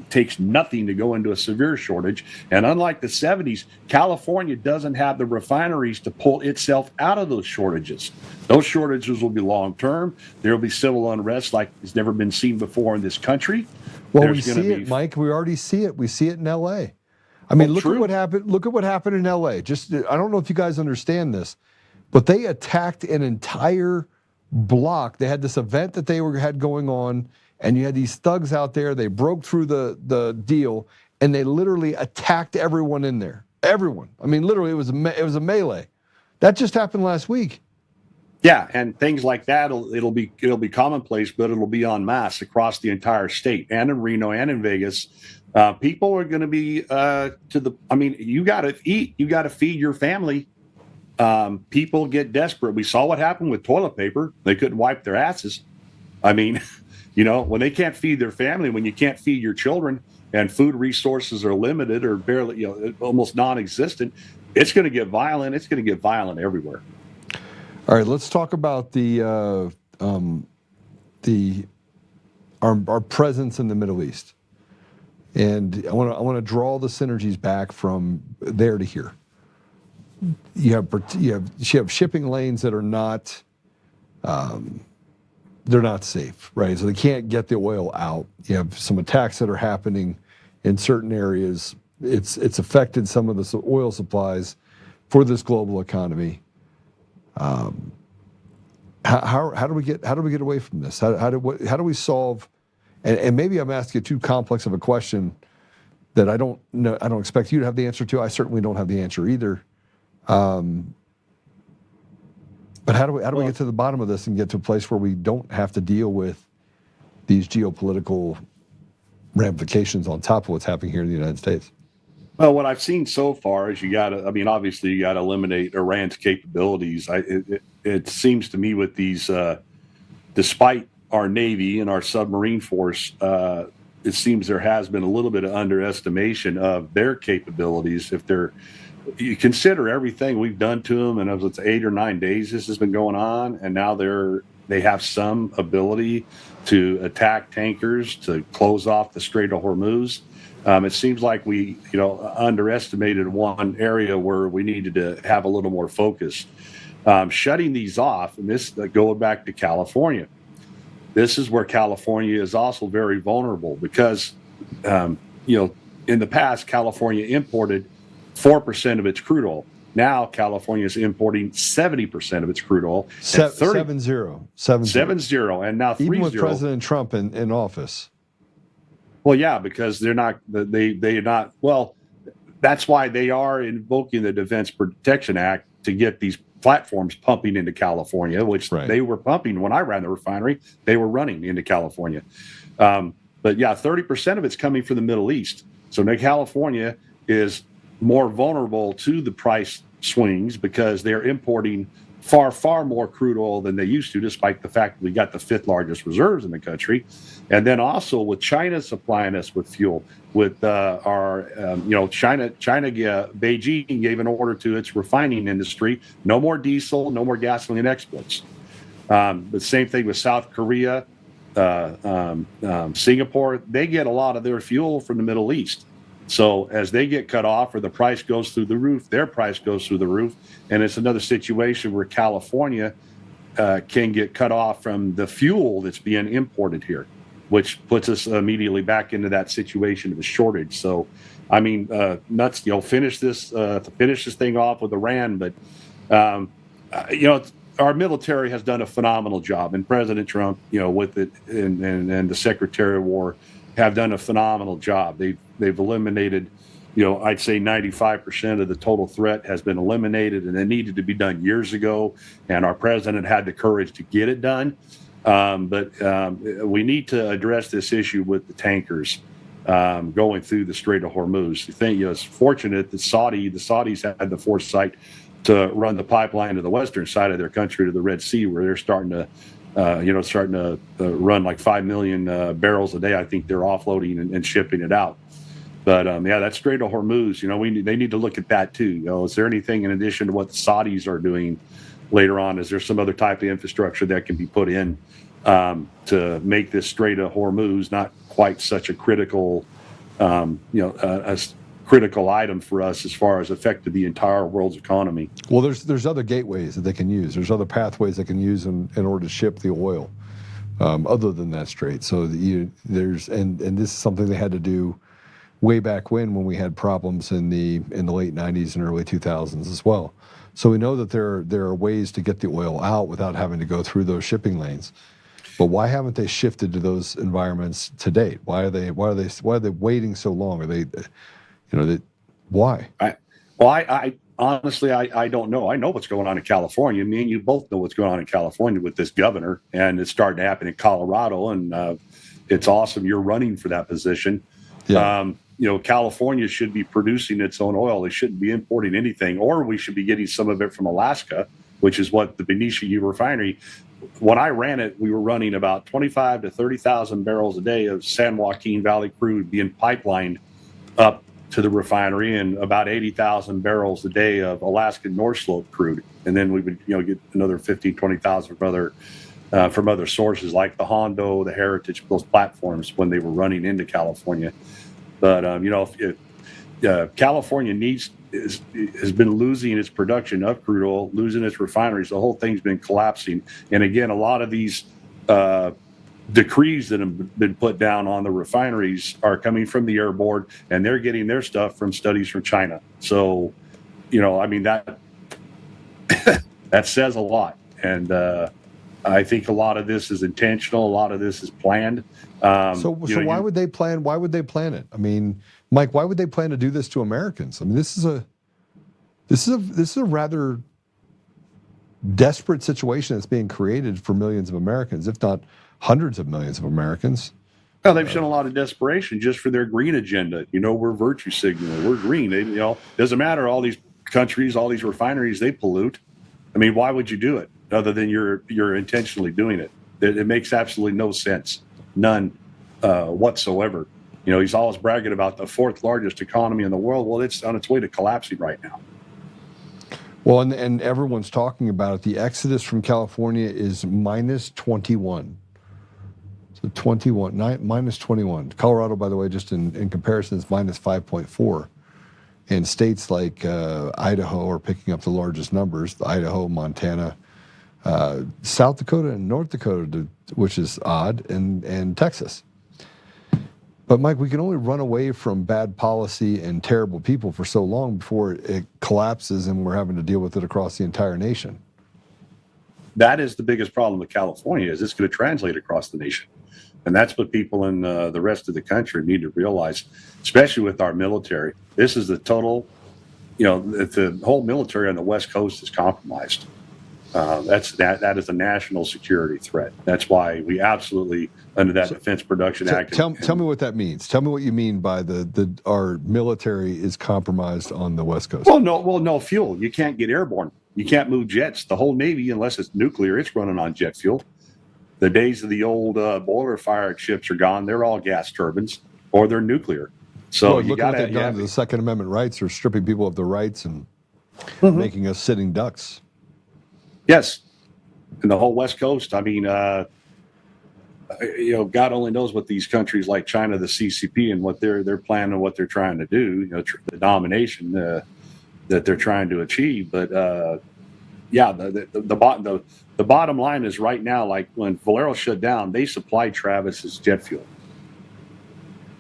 takes nothing to go into a severe shortage. And unlike the 70s, California doesn't have the refineries to pull itself out of those shortages. Those shortages will be long-term. There will be civil unrest like has never been seen before in this country. Well, we see it, Mike. We already see it. We see it in L.A. I mean, look at what happened. Look at what happened in L.A. I don't know if you guys understand this, but they attacked an entire block. They had this event that they had going on, and you had these thugs out there. They broke through the deal, and they literally attacked everyone in there. Everyone. I mean, literally, it was a melee. That just happened last week. Yeah, and things like that, it'll be commonplace, but it'll be en masse across the entire state, and in Reno and in Vegas. People are going to be you got to eat. You got to feed your family. People get desperate. We saw what happened with toilet paper. They couldn't wipe their asses. I mean, when they can't feed their family, when you can't feed your children, and food resources are limited or barely, almost non-existent, it's going to get violent. It's going to get violent everywhere. All right, let's talk about our presence in the Middle East, and I want to draw the synergies back from there to here. You have shipping lanes that are not they're not safe, right? So they can't get the oil out. You have some attacks that are happening in certain areas. It's affected some of the oil supplies for this global economy. How do we get away from this? How do we solve? And maybe I'm asking too complex of a question that I don't know. I don't expect you to have the answer to. I certainly don't have the answer either. But how do we get to the bottom of this and get to a place where we don't have to deal with these geopolitical ramifications on top of what's happening here in the United States? Well, what I've seen so far is obviously you got to eliminate Iran's capabilities. It seems to me with these, despite our Navy and our submarine force, it seems there has been a little bit of underestimation of their capabilities. If they're you consider everything we've done to them, and it's 8 or 9 days this has been going on, and now they have some ability to attack tankers to close off the Strait of Hormuz. It seems like we, underestimated one area where we needed to have a little more focus. Shutting these off, and this going back to California. This is where California is also very vulnerable because, in the past, California imported 4% of its crude oil. Now California is importing 70% of its crude oil. 7-0. And now 3-0. Even with President Trump in office. Well, yeah, because they're not. Well, that's why they are invoking the Defense Protection Act to get these platforms pumping into California, which they were pumping when I ran the refinery. They were running into California. But yeah, 30% of it's coming from the Middle East. So now California is more vulnerable to the price swings because they're importing far, far more crude oil than they used to, despite the fact that we got the 5th largest reserves in the country. And then also with China supplying us with fuel, with Beijing gave an order to its refining industry, no more diesel, no more gasoline exports. The same thing with South Korea, Singapore, they get a lot of their fuel from the Middle East. So as they get cut off or the price goes through the roof, their price goes through the roof. And it's another situation where California can get cut off from the fuel that's being imported here, which puts us immediately back into that situation of a shortage. So, I mean, nuts, finish this thing off with Iran. But, our military has done a phenomenal job. And President Trump, with it and the Secretary of War have done a phenomenal job. They've eliminated, I'd say 95% of the total threat has been eliminated, and it needed to be done years ago. And our president had the courage to get it done. But we need to address this issue with the tankers going through the Strait of Hormuz. I think it's fortunate that the Saudis had the foresight to run the pipeline to the western side of their country to the Red Sea, where they're starting to run like 5 million barrels a day. I think they're offloading and shipping it out. But that Strait of Hormuz, they need to look at that too. Is there anything in addition to what the Saudis are doing later on? Is there some other type of infrastructure that can be put in to make this Strait of Hormuz not quite such a critical, critical item for us as far as affecting the entire world's economy? Well, there's other gateways that they can use. There's other pathways they can use in order to ship the oil, other than that strait. So and this is something they had to do way back when we had problems in the late 90s and early 2000s as well. So we know that there are ways to get the oil out without having to go through those shipping lanes. But why haven't they shifted to those environments to date? Why are they waiting so long? Are they why? I honestly don't know. I know what's going on in California. Me and you both know what's going on in California with this governor, and it's starting to happen in Colorado, and it's awesome you're running for that position. Yeah. California should be producing its own oil. They shouldn't be importing anything, or we should be getting some of it from Alaska, which is what the Benicia refinery. When I ran it, we were running about 25 to 30,000 barrels a day of San Joaquin Valley crude being pipelined up to the refinery, and about 80,000 barrels a day of Alaskan North Slope crude. And then we would, get another 15, 20,000 from other sources like the Hondo, the Heritage, those platforms when they were running into California. But, California has been losing its production of crude oil, losing its refineries. The whole thing's been collapsing. And again, a lot of these decrees that have been put down on the refineries are coming from the Air Board, and they're getting their stuff from studies from China. So, that that says a lot. And I think a lot of this is intentional. A lot of this is planned. So why would they plan? Why would they plan it? I mean, Mike, why would they plan to do this to Americans? I mean, this is a rather desperate situation that's being created for millions of Americans, if not hundreds of millions of Americans. Well, they've shown a lot of desperation just for their green agenda. We're virtue signaling. We're green. Doesn't matter. All these countries, all these refineries, they pollute. I mean, why would you do it other than you're intentionally doing it? It makes absolutely no sense. None whatsoever. You know, he's always bragging about the fourth largest economy in the world. Well, it's on its way to collapsing right now. Well, and everyone's talking about it. The exodus from California is minus 21. So 21, minus 21. Colorado, by the way, just in comparison, is minus 5.4. And states like Idaho are picking up the largest numbers. Idaho, Montana, South Dakota, and North Dakota, which is odd, and Texas. But Mike, we can only run away from bad policy and terrible people for so long before it collapses and we're having to deal with it across the entire nation. That is the biggest problem with California, is it's going to translate across the nation. And that's what people in the rest of the country need to realize, especially with our military. This is the total, you know, the whole military on the West Coast is compromised. That is a national security threat. That's why we absolutely, under that Defense Production Act. Tell me what that means. Tell me what you mean by our military is compromised on the West Coast. Well, no fuel. You can't get airborne. You can't move jets. The whole Navy, unless it's nuclear, it's running on jet fuel. The days of the old boiler-fired ships are gone. They're all gas turbines, or they're nuclear. So well, look at what they've done to the Second Amendment rights. They're stripping people of their rights and making us sitting ducks. Yes, and the whole West Coast. I mean, you know, God only knows what these countries like China, the CCP, and what they're planning and what they're trying to do. You know, the domination that they're trying to achieve. But yeah, the bottom line is right now, like when Valero shut down, they supplied Travis's jet fuel.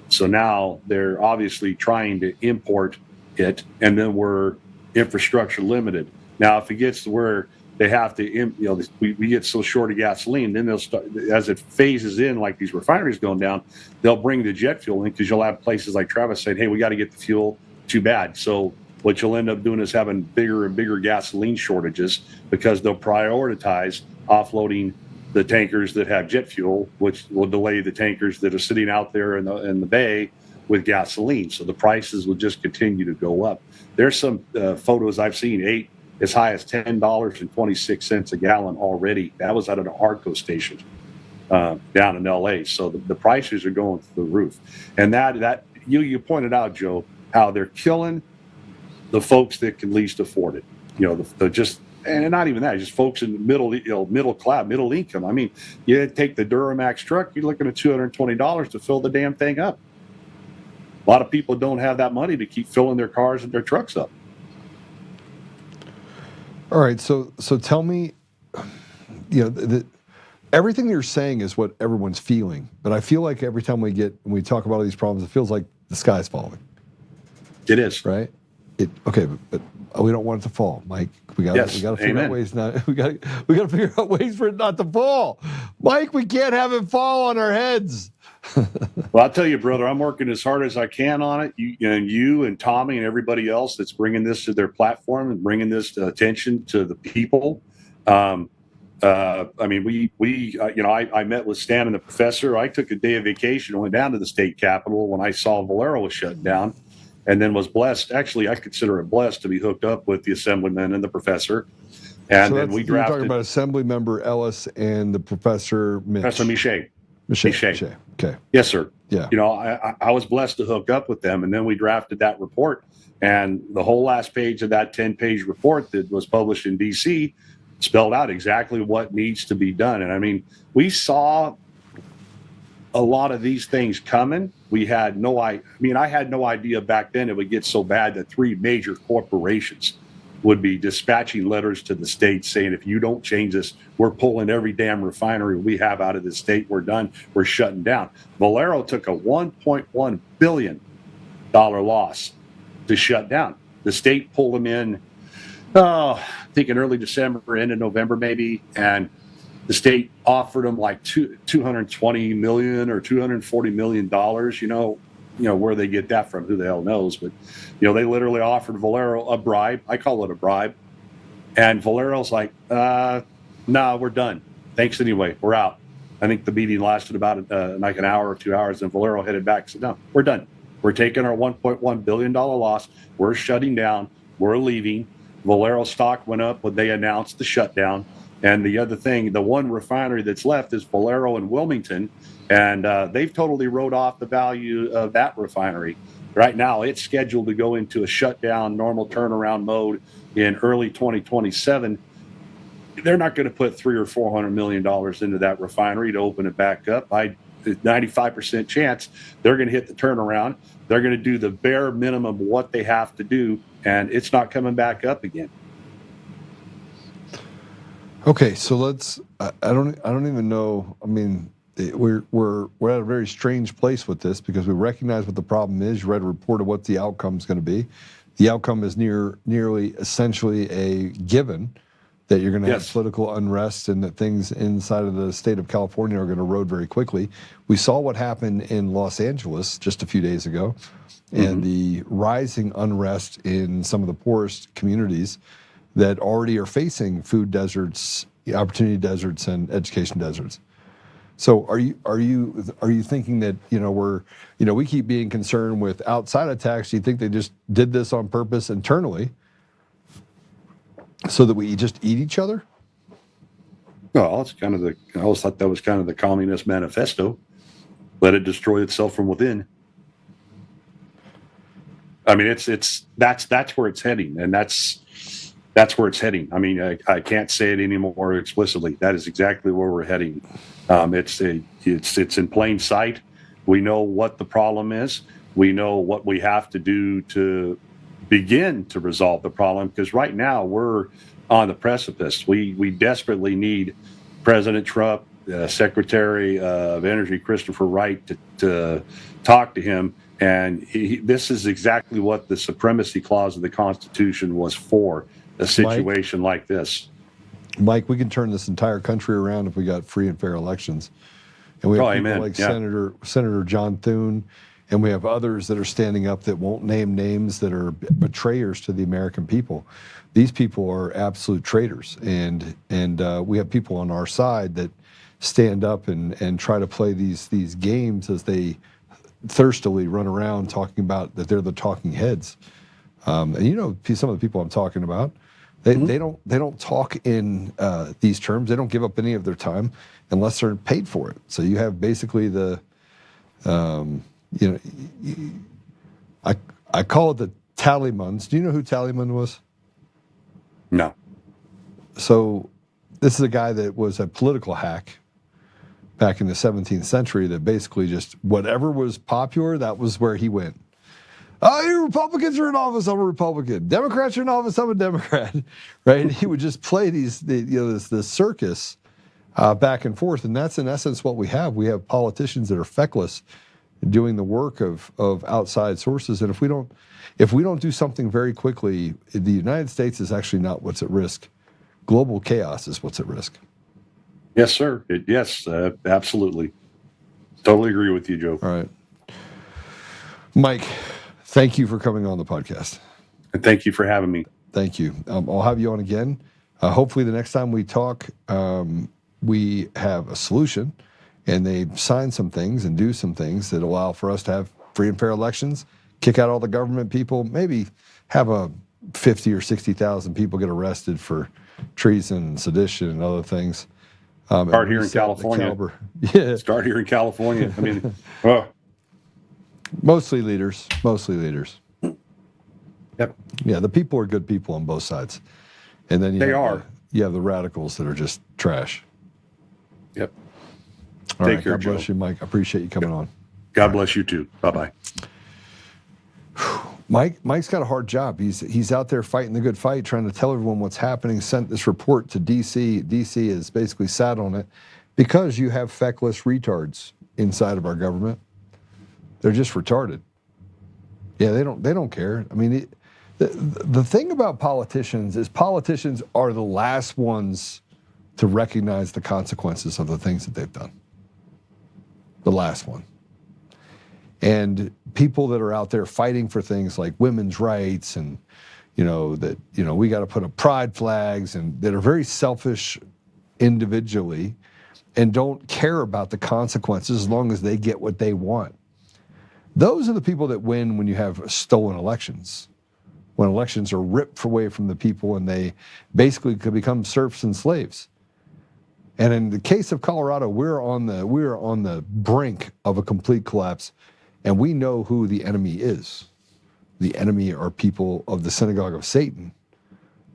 So now they're obviously trying to import it, and then we're infrastructure limited. Now, if it gets to where they have to, you know, we get so short of gasoline, then they'll start, as it phases in, like these refineries going down, they'll bring the jet fuel in, because you'll have places like Travis saying, hey, we got to get the fuel, too bad. So what you'll end up doing is having bigger and bigger gasoline shortages, because they'll prioritize offloading the tankers that have jet fuel, which will delay the tankers that are sitting out there in the bay with gasoline. So the prices will just continue to go up. There's some photos I've seen, as high as $10.26 a gallon already. That was out of an ARCO station down in LA. So the prices are going through the roof. And that you pointed out, Joe, how they're killing the folks that can least afford it. You know, and not even that, just folks in the middle class, middle income. I mean, you take the Duramax truck, you're looking at $220 to fill the damn thing up. A lot of people don't have that money to keep filling their cars and their trucks up. All right, so tell me, you know, everything you're saying is what everyone's feeling, but I feel like every time we talk about all these problems, it feels like the sky's falling. It is, right? Okay, but we don't want it to fall, Mike. We got to figure out ways not. We got to figure out ways for it not to fall, Mike. We can't have it fall on our heads. Well, I'll tell you, brother, I'm working as hard as I can on it. You and Tommy and everybody else that's bringing this to their platform and bringing this attention to the people. I mean, I met with Stan and the professor. I took a day of vacation and went down to the state capitol when I saw Valero was shut down, and then was blessed. Actually, I consider it blessed to be hooked up with the assemblyman and the professor. And then we drafted. You're talking about Assembly Member Ellis and the Professor Mitch. Professor Miche. Okay. Yes, sir. Yeah. You know, I was blessed to hook up with them, and then we drafted that report. And the whole last page of that 10-page report that was published in D.C. spelled out exactly what needs to be done. And I mean, we saw a lot of these things coming. I had no idea back then it would get so bad that 3 major corporations would be dispatching letters to the state saying, if you don't change this, we're pulling every damn refinery we have out of the state. We're done. We're shutting down. Valero took a $1.1 billion loss to shut down. The state pulled them in, I think in early December, end of November maybe, and the state offered them like $220 million or $240 million, you know, where they get that from, who the hell knows. But, you know, they literally offered Valero a bribe. I call it a bribe. And Valero's like, nah, we're done. Thanks anyway. We're out. I think the meeting lasted about like an hour or 2 hours, and Valero headed back and said, no, we're done. We're taking our $1.1 billion loss. We're shutting down. We're leaving. Valero stock went up when they announced the shutdown. And the other thing, the one refinery that's left is Valero in Wilmington, and they've totally wrote off the value of that refinery. Right now, it's scheduled to go into a shutdown, normal turnaround mode in early 2027. They're not going to put $300 or $400 million into that refinery to open it back up. I 95% chance they're going to hit the turnaround. They're going to do the bare minimum what they have to do, and it's not coming back up again. Okay, so let's. I don't even know. I mean, we're at a very strange place with this because we recognize what the problem is. You read a report of what the outcome is going to be. The outcome is nearly essentially a given that you're going to have political unrest and that things inside of the state of California are going to erode very quickly. We saw what happened in Los Angeles just a few days ago, and the rising unrest in some of the poorest communities that already are facing food deserts, opportunity deserts, and education deserts. So are you thinking that we keep being concerned with outside attacks? Do you think they just did this on purpose internally so that we just eat each other? Well, it's kind of I always thought that was kind of the Communist Manifesto. Let it destroy itself from within. I mean, that's where it's heading, and that's where it's heading. I mean, I can't say it any more explicitly. That is exactly where we're heading. It's in plain sight. We know what the problem is. We know what we have to do to begin to resolve the problem, because right now we're on the precipice. We desperately need President Trump, Secretary of Energy Christopher Wright to talk to him. And this is exactly what the supremacy clause of the Constitution was for, a situation like this. Mike, we can turn this entire country around if we got free and fair elections. And we have people like Senator John Thune, and we have others that are standing up that won't name names, that are betrayers to the American people. These people are absolute traitors, and we have people on our side that stand up and try to play these games as they thirstily run around talking about that they're the talking heads. And some of the people I'm talking about, they don't talk in these terms. They don't give up any of their time unless they're paid for it. So you have basically I call it the Tallymuns. Do you know who Tallyman was? No. So this is a guy that was a political hack back in the 17th century that basically just whatever was popular, that was where he went. Oh, you Republicans are in office, I'm a Republican. Democrats are in office, I'm a Democrat. Right? He would just play this circus back and forth, and that's in essence what we have. We have politicians that are feckless, doing the work of outside sources. And if we don't do something very quickly, the United States is actually not what's at risk. Global chaos is what's at risk. Yes, sir. Absolutely. Totally agree with you, Joe. All right. Mike, thank you for coming on the podcast. And thank you for having me. Thank you. I'll have you on again. Hopefully the next time we talk, we have a solution and they sign some things and do some things that allow for us to have free and fair elections, kick out all the government people, maybe have a 50 or 60,000 people get arrested for treason, sedition, and other things. Start here in California. Yeah. Start here in California. I mean, Mostly leaders. Yep. Yeah, the people are good people on both sides. And then you have the radicals that are just trash. Yep. All right, God bless you, Mike. I appreciate you coming on. God bless you too. Bye-bye. Mike's got a hard job. He's out there fighting the good fight, trying to tell everyone what's happening, sent this report to D.C. D.C. is basically sat on it because you have feckless retards inside of our government. They're just retarded. Yeah, they don't care. I mean, the thing about politicians is politicians are the last ones to recognize the consequences of the things that they've done. The last one. And people that are out there fighting for things like women's rights and, we got to put up pride flags, and that are very selfish individually and don't care about the consequences as long as they get what they want. Those are the people that win when you have stolen elections. When elections are ripped away from the people and they basically could become serfs and slaves. And in the case of Colorado, we're on the brink of a complete collapse, and we know who the enemy is. The enemy are people of the synagogue of Satan,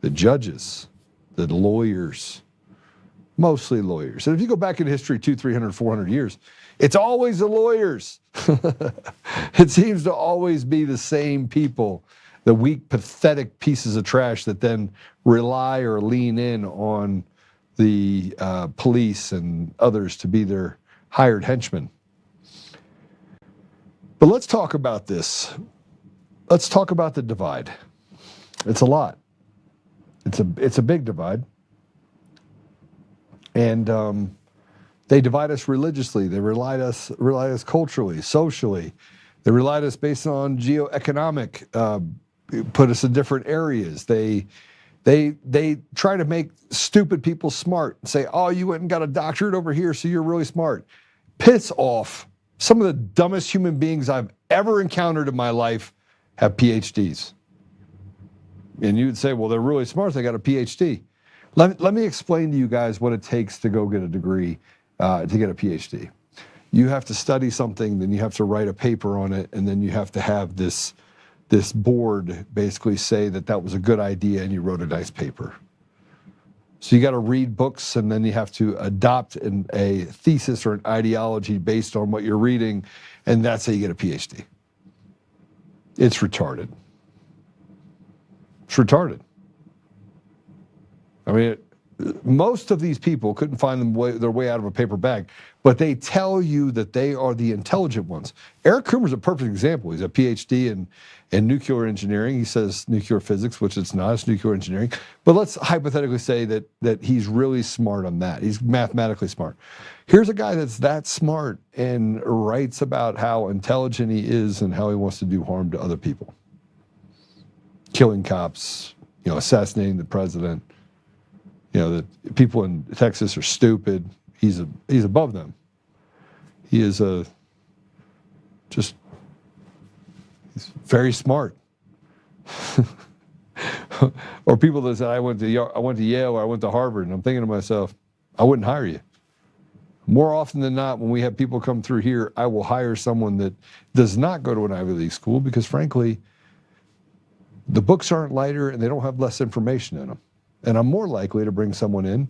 the judges, the lawyers, mostly lawyers. And if you go back in history 200, 300, 400 years, it's always the lawyers. It seems to always be the same people, the weak, pathetic pieces of trash that then rely or lean in on the police and others to be their hired henchmen. But let's talk about this. Let's talk about the divide. It's a lot. It's a big divide. And they divide us religiously. They rely us culturally, socially. They rely us based on geoeconomic, put us in different areas. They try to make stupid people smart and say, oh, you went and got a doctorate over here, so you're really smart. Piss off. Some of the dumbest human beings I've ever encountered in my life have PhDs. And you'd say, well, they're really smart, they got a PhD. Let me explain to you guys what it takes to go get a degree, to get a PhD. You have to study something, then you have to write a paper on it, and then you have to have this board basically say that was a good idea and you wrote a nice paper. So you got to read books, and then you have to adopt a thesis or an ideology based on what you're reading, and that's how you get a PhD. It's retarded. It's retarded. I mean, most of these people couldn't find their way out of a paper bag, but they tell you that they are the intelligent ones. Eric Coomer's a perfect example. He's a PhD in nuclear engineering. He says nuclear physics, which it's not, it's nuclear engineering. But let's hypothetically say that he's really smart on that. He's mathematically smart. Here's a guy that's that smart and writes about how intelligent he is and how he wants to do harm to other people. Killing cops, assassinating the president. The people in Texas are stupid. He's above them. He is he's very smart. Or people that say, I went to Yale or I went to Harvard, and I'm thinking to myself, I wouldn't hire you. More often than not, when we have people come through here, I will hire someone that does not go to an Ivy League school because, frankly, the books aren't lighter and they don't have less information in them. And I'm more likely to bring someone in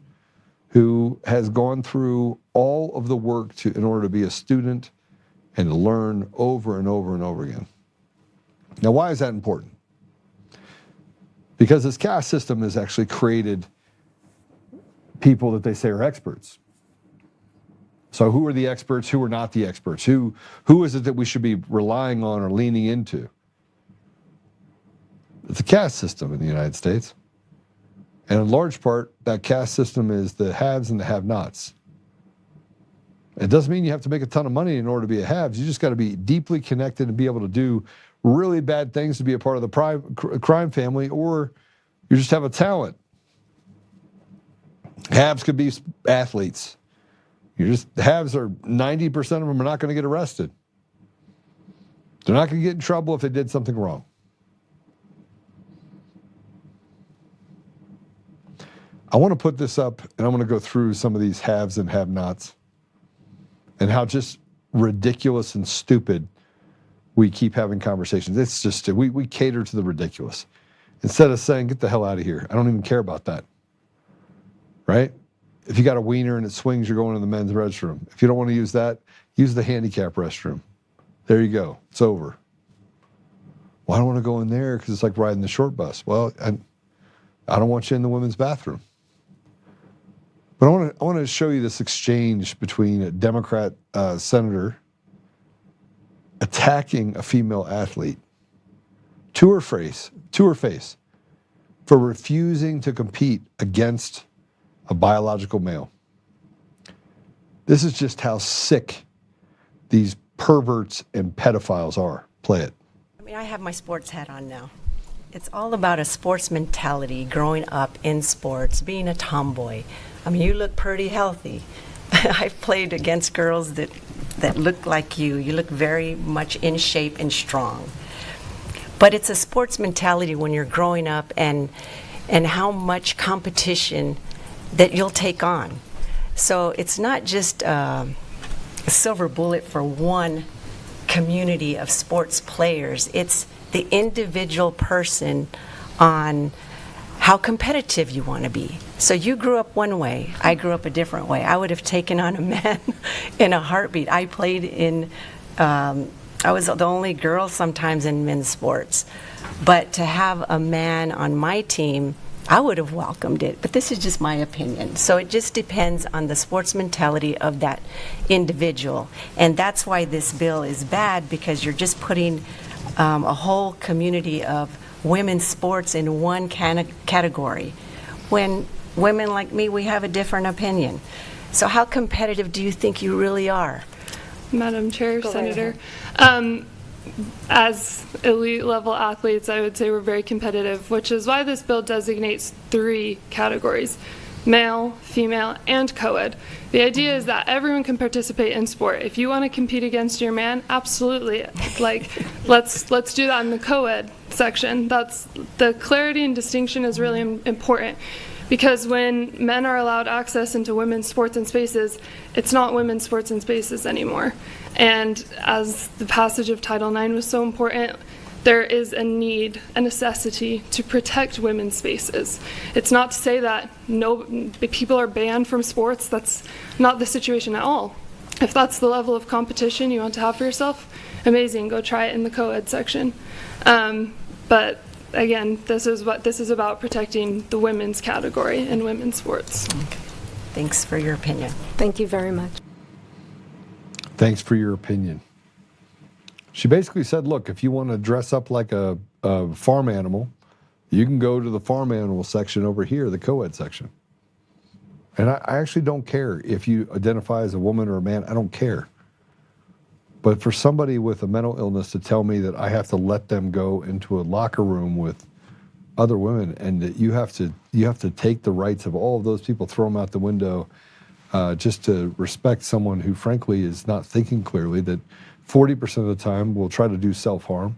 who has gone through all of the work in order to be a student and to learn over and over and over again. Now, why is that important? Because this caste system has actually created people that they say are experts. So who are the experts? Who are not the experts? Who is it that we should be relying on or leaning into? It's a caste system in the United States. And in large part, that caste system is the haves and the have-nots. It doesn't mean you have to make a ton of money in order to be a haves. You just got to be deeply connected and be able to do really bad things to be a part of the crime family, or you just have a talent. Haves could be athletes. Haves are 90% of them are not going to get arrested. They're not going to get in trouble if they did something wrong. I want to put this up, and I'm going to go through some of these haves and have-nots and how just ridiculous and stupid we keep having conversations. It's just, we cater to the ridiculous. Instead of saying, get the hell out of here. I don't even care about that. Right? If you got a wiener and it swings, you're going to the men's restroom. If you don't want to use that, use the handicap restroom. There you go. It's over. Well, I don't want to go in there because it's like riding the short bus. Well, I don't want you in the women's bathroom. But I want to show you this exchange between a Democrat senator attacking a female athlete to her face for refusing to compete against a biological male. This is just how sick these perverts and pedophiles are. Play it. I mean, I have my sports hat on now. It's all about a sports mentality, growing up in sports, being a tomboy. I mean, you look pretty healthy. I've played against girls that look like you. You look very much in shape and strong. But it's a sports mentality when you're growing up, and how much competition that you'll take on. So it's not just a silver bullet for one community of sports players. It's the individual person on how competitive you want to be. So you grew up one way, I grew up a different way. I would have taken on a man in a heartbeat. I played in, I was the only girl sometimes in men's sports. But to have a man on my team, I would have welcomed it. But this is just my opinion. So it just depends on the sports mentality of that individual. And that's why this bill is bad, because you're just putting a whole community of women's sports in one category, when women like me, we have a different opinion. So how competitive do you think you really are? Madam Chair, Go right Senator, as elite level athletes, I would say we're very competitive, which is why this bill designates 3 categories: male, female, and co-ed. The idea is that everyone can participate in sport. If you want to compete against your man, absolutely. Like, let's do that in the co-ed section. That's the clarity and distinction is really important, because when men are allowed access into women's sports and spaces, it's not women's sports and spaces anymore. And as the passage of Title IX was so important, there is a need, a necessity to protect women's spaces. It's not to say that people are banned from sports. That's not the situation at all. If that's the level of competition you want to have for yourself, amazing, go try it in the co-ed section. But again, this is about protecting the women's category in women's sports. Okay. Thanks for your opinion. Thank you very much. Thanks for your opinion. She basically said, look, if you want to dress up like a farm animal, you can go to the farm animal section over here, the co-ed section. And I actually don't care if you identify as a woman or a man. I don't care. But for somebody with a mental illness to tell me that I have to let them go into a locker room with other women, and that you have to take the rights of all of those people, throw them out the window, just to respect someone who frankly is not thinking clearly, that 40% of the time will try to do self-harm.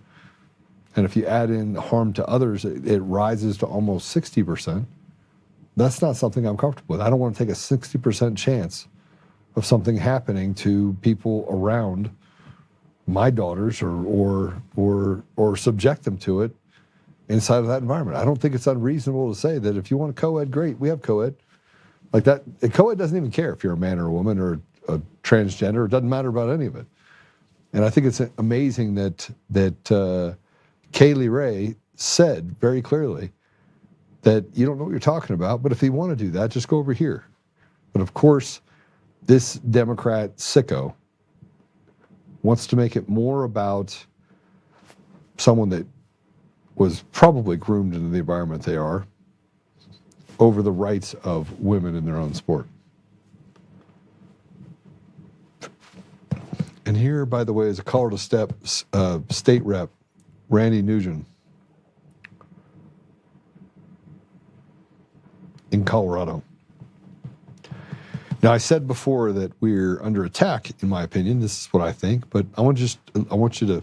And if you add in harm to others, it rises to almost 60%. That's not something I'm comfortable with. I don't want to take a 60% chance of something happening to people around my daughters or subject them to it inside of that environment. I don't think it's unreasonable to say that if you want a co-ed, great, we have co-ed. Like that, co-ed doesn't even care if you're a man or a woman or a transgender. It doesn't matter about any of it. And I think it's amazing that Kaylee Ray said very clearly that you don't know what you're talking about, but if you want to do that, just go over here. But of course, this Democrat sicko wants to make it more about someone that was probably groomed into the environment they are over the rights of women in their own sport. And here, by the way, is a Colorado State Rep, Randy Nugent, in Colorado. Now, I said before that we're under attack, in my opinion. This is what I think, but I want you to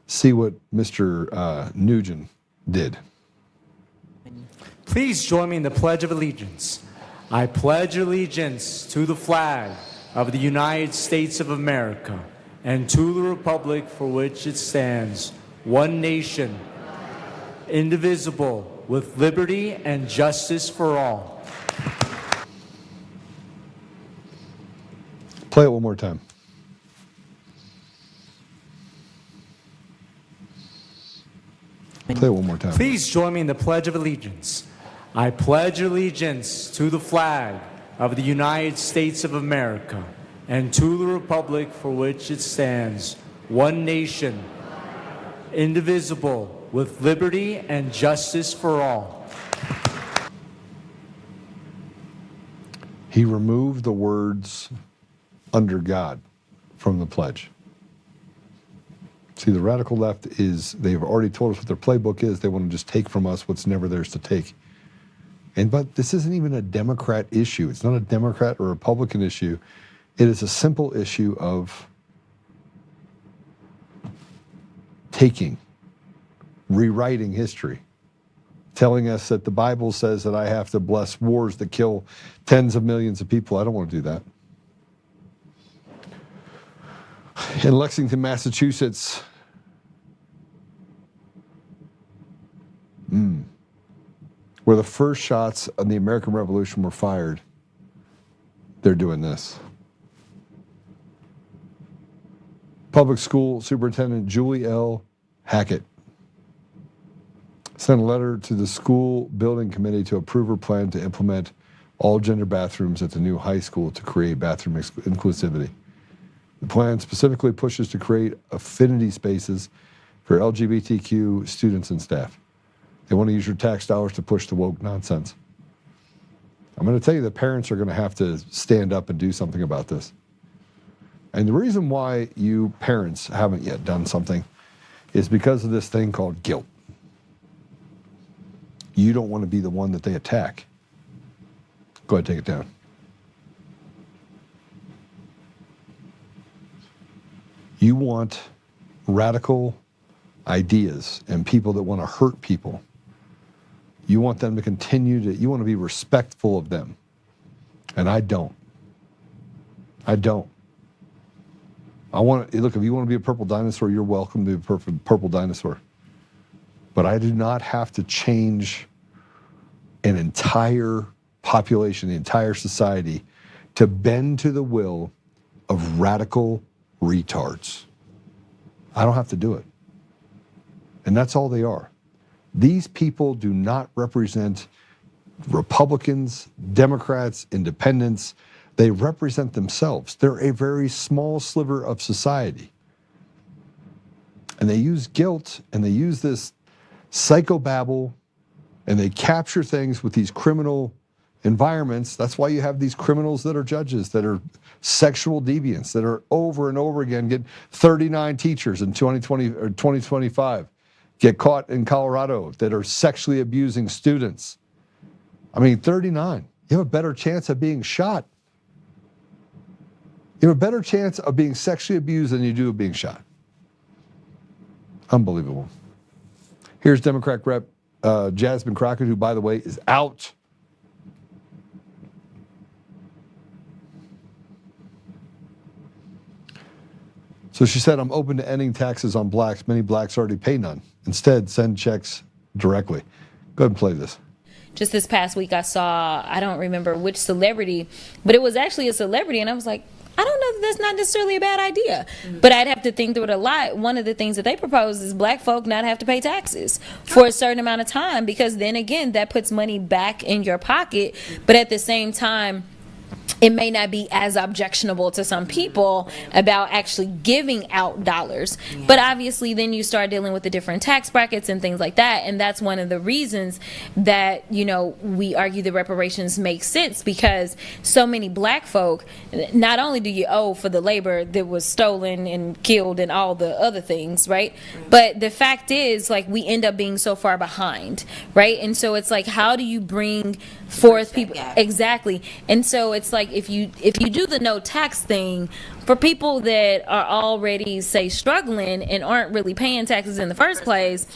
see what Mr. Nugent did. Please join me in the Pledge of Allegiance. I pledge allegiance to the flag of the United States of America and to the republic for which it stands, one nation, indivisible, with liberty and justice for all. Play it one more time. Play it one more time. Please join me in the Pledge of Allegiance. I pledge allegiance to the flag of the United States of America and to the republic for which it stands, one nation, indivisible, with liberty and justice for all. He removed the words "under God" from the pledge. See, the radical left they've already told us what their playbook is. They want to just take from us what's never theirs to take. But this isn't even a Democrat issue. It's not a Democrat or Republican issue. It is a simple issue of taking, rewriting history. telling us that the Bible says that I have to bless wars that kill tens of millions of people. I don't want to do that. In Lexington, Massachusetts, where the first shots of the American Revolution were fired, they're doing this. Public School Superintendent Julie L. Hackett sent a letter to the school building committee to approve her plan to implement all gender bathrooms at the new high school to create bathroom inclusivity. The plan specifically pushes to create affinity spaces for LGBTQ students and staff. They want to use your tax dollars to push the woke nonsense. I'm going to tell you that parents are going to have to stand up and do something about this. And the reason why you parents haven't yet done something is because of this thing called guilt. You don't want to be the one that they attack. Go ahead, take it down. You want radical ideas and people that want to hurt people. You want them to continue to, you want to be respectful of them. And I don't. I don't. I want to, look, if you want to be a purple dinosaur, you're welcome to be a purple dinosaur. But I do not have to change an entire population, the entire society, to bend to the will of radical retards. I don't have to do it. And that's all they are. These people do not represent Republicans, Democrats, independents. They represent themselves. They're a very small sliver of society. And they use guilt and they use this psychobabble and they capture things with these criminal environments. That's why you have these criminals that are judges, that are sexual deviants, that are over and over again get 39 teachers in 2020 or 2025 get caught in Colorado that are sexually abusing students. I mean, 39. You have a better chance of being shot. You have a better chance of being sexually abused than you do of being shot. Unbelievable. Here's Democrat Rep Jasmine Crockett, who, by the way, is out. So she said, I'm open to ending taxes on blacks. Many blacks already pay none. Instead, send checks directly. Go ahead and play this. Just this past week, I saw, I don't remember which celebrity, but it was actually a celebrity, and I was like, I don't know that that's not necessarily a bad idea. But I'd have to think through it a lot. One of the things that they propose is black folk not have to pay taxes for a certain amount of time, because then again, that puts money back in your pocket. But at the same time, it may not be as objectionable to some people about actually giving out dollars. But obviously then you start dealing with the different tax brackets and things like that. And that's one of the reasons that, you know, we argue the reparations make sense, because so many black folk, not only do you owe for the labor that was stolen and killed and all the other things, right? But the fact is, like, we end up being so far behind, right? And so it's like, how do you bring forth people? Exactly. And so it's like, if you do the no tax thing for people that are already, say, struggling and aren't really paying taxes in the first place,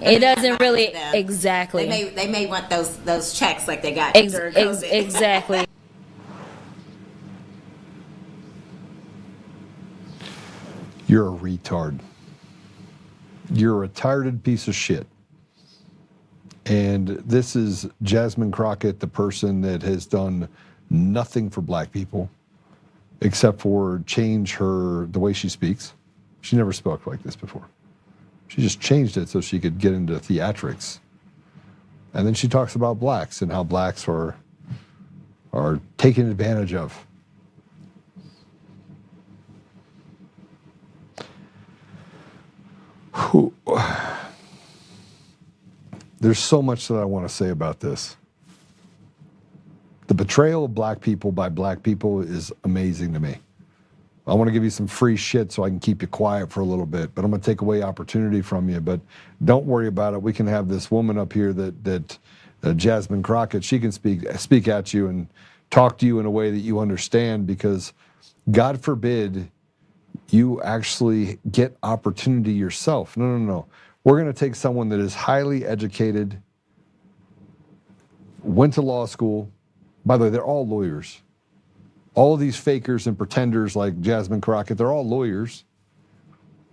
it doesn't really exactly. They may want those checks like they got during COVID. Exactly. You're a retard. You're a retarded piece of shit. And this is Jasmine Crockett, the person that has done nothing for black people except for change the way she speaks. She never spoke like this before. She just changed it so she could get into theatrics. And then she talks about blacks and how blacks are taken advantage of. There's so much that I want to say about this. The betrayal of black people by black people is amazing to me. I want to give you some free shit so I can keep you quiet for a little bit, but I'm going to take away opportunity from you. But don't worry about it. We can have this woman up here that Jasmine Crockett, she can speak at you and talk to you in a way that you understand, because God forbid you actually get opportunity yourself. No. We're going to take someone that is highly educated, went to law school. By the way, they're all lawyers. All of these fakers and pretenders like Jasmine Crockett, they're all lawyers.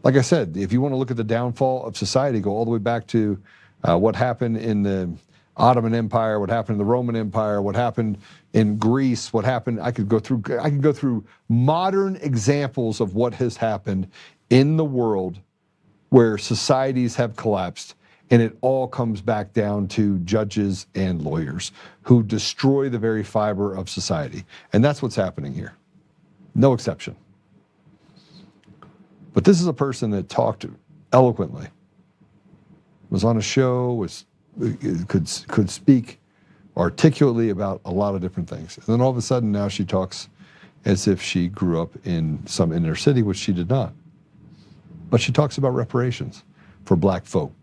Like I said, if you want to look at the downfall of society, go all the way back to what happened in the Ottoman Empire, what happened in the Roman Empire, what happened in Greece, what happened. I could go through modern examples of what has happened in the world where societies have collapsed, and it all comes back down to judges and lawyers who destroy the very fiber of society. And that's what's happening here. No exception. But this is a person that talked eloquently, was on a show, could speak articulately about a lot of different things. And then all of a sudden now she talks as if she grew up in some inner city, which she did not. But she talks about reparations for black folk.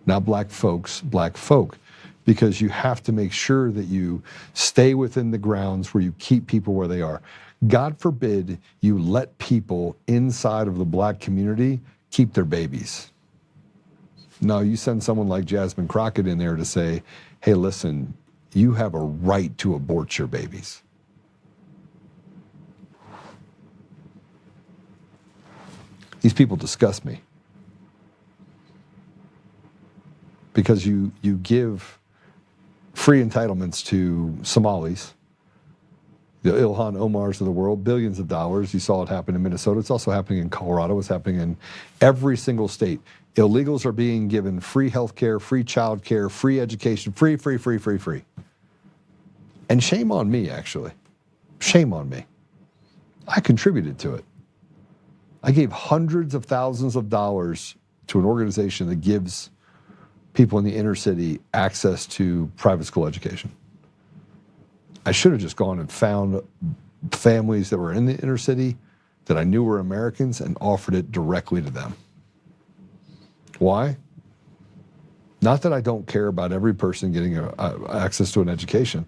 Not black folks, black folk. Because you have to make sure that you stay within the grounds where you keep people where they are. God forbid you let people inside of the black community keep their babies. No, you send someone like Jasmine Crockett in there to say, hey, listen, you have a right to abort your babies. These people disgust me. Because you give free entitlements to Somalis, the Ilhan Omars of the world, billions of dollars. You saw it happen in Minnesota. It's also happening in Colorado. It's happening in every single state. Illegals are being given free health care, free child care, free education, free. And shame on me, actually. Shame on me. I contributed to it. I gave hundreds of thousands of dollars to an organization that gives people in the inner city access to private school education. I should have just gone and found families that were in the inner city that I knew were Americans and offered it directly to them. Why? Not that I don't care about every person getting access to an education,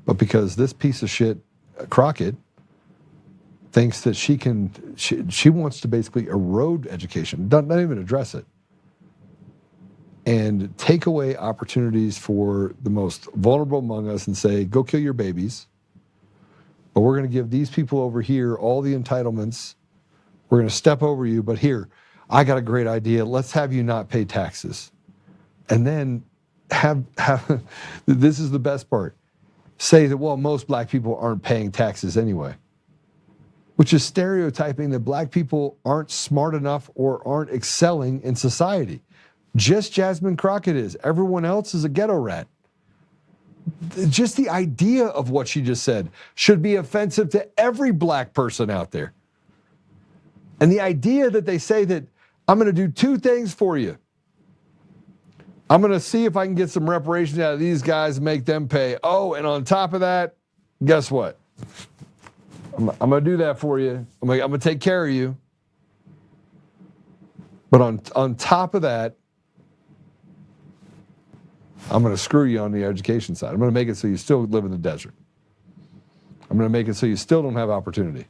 but because this piece of shit, Crockett, thinks that she wants to basically erode education, not even address it, and take away opportunities for the most vulnerable among us and say, go kill your babies, but we're going to give these people over here all the entitlements. We're going to step over you, but here, I got a great idea. Let's have you not pay taxes. And then have this is the best part, say that, well, most black people aren't paying taxes anyway, which is stereotyping that black people aren't smart enough or aren't excelling in society. Just Jasmine Crockett is. Everyone else is a ghetto rat. Just the idea of what she just said should be offensive to every black person out there. And the idea that they say that I'm going to do two things for you. I'm going to see if I can get some reparations out of these guys and make them pay. Oh, and on top of that, guess what? I'm going to do that for you. I'm going to take care of you. But on top of that, I'm going to screw you on the education side. I'm going to make it so you still live in the desert. I'm going to make it so you still don't have opportunity.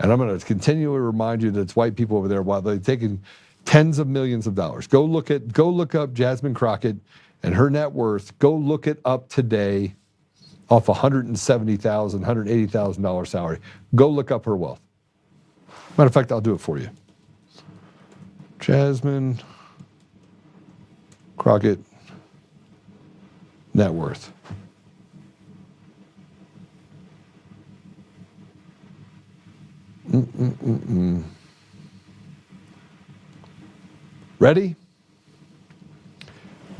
And I'm going to continually remind you that it's white people over there while they're taking tens of millions of dollars. Go look up Jasmine Crockett and her net worth. Go look it up today off $170,000, $180,000 salary. Go look up her wealth. Matter of fact, I'll do it for you. Jasmine Crockett net worth. Ready?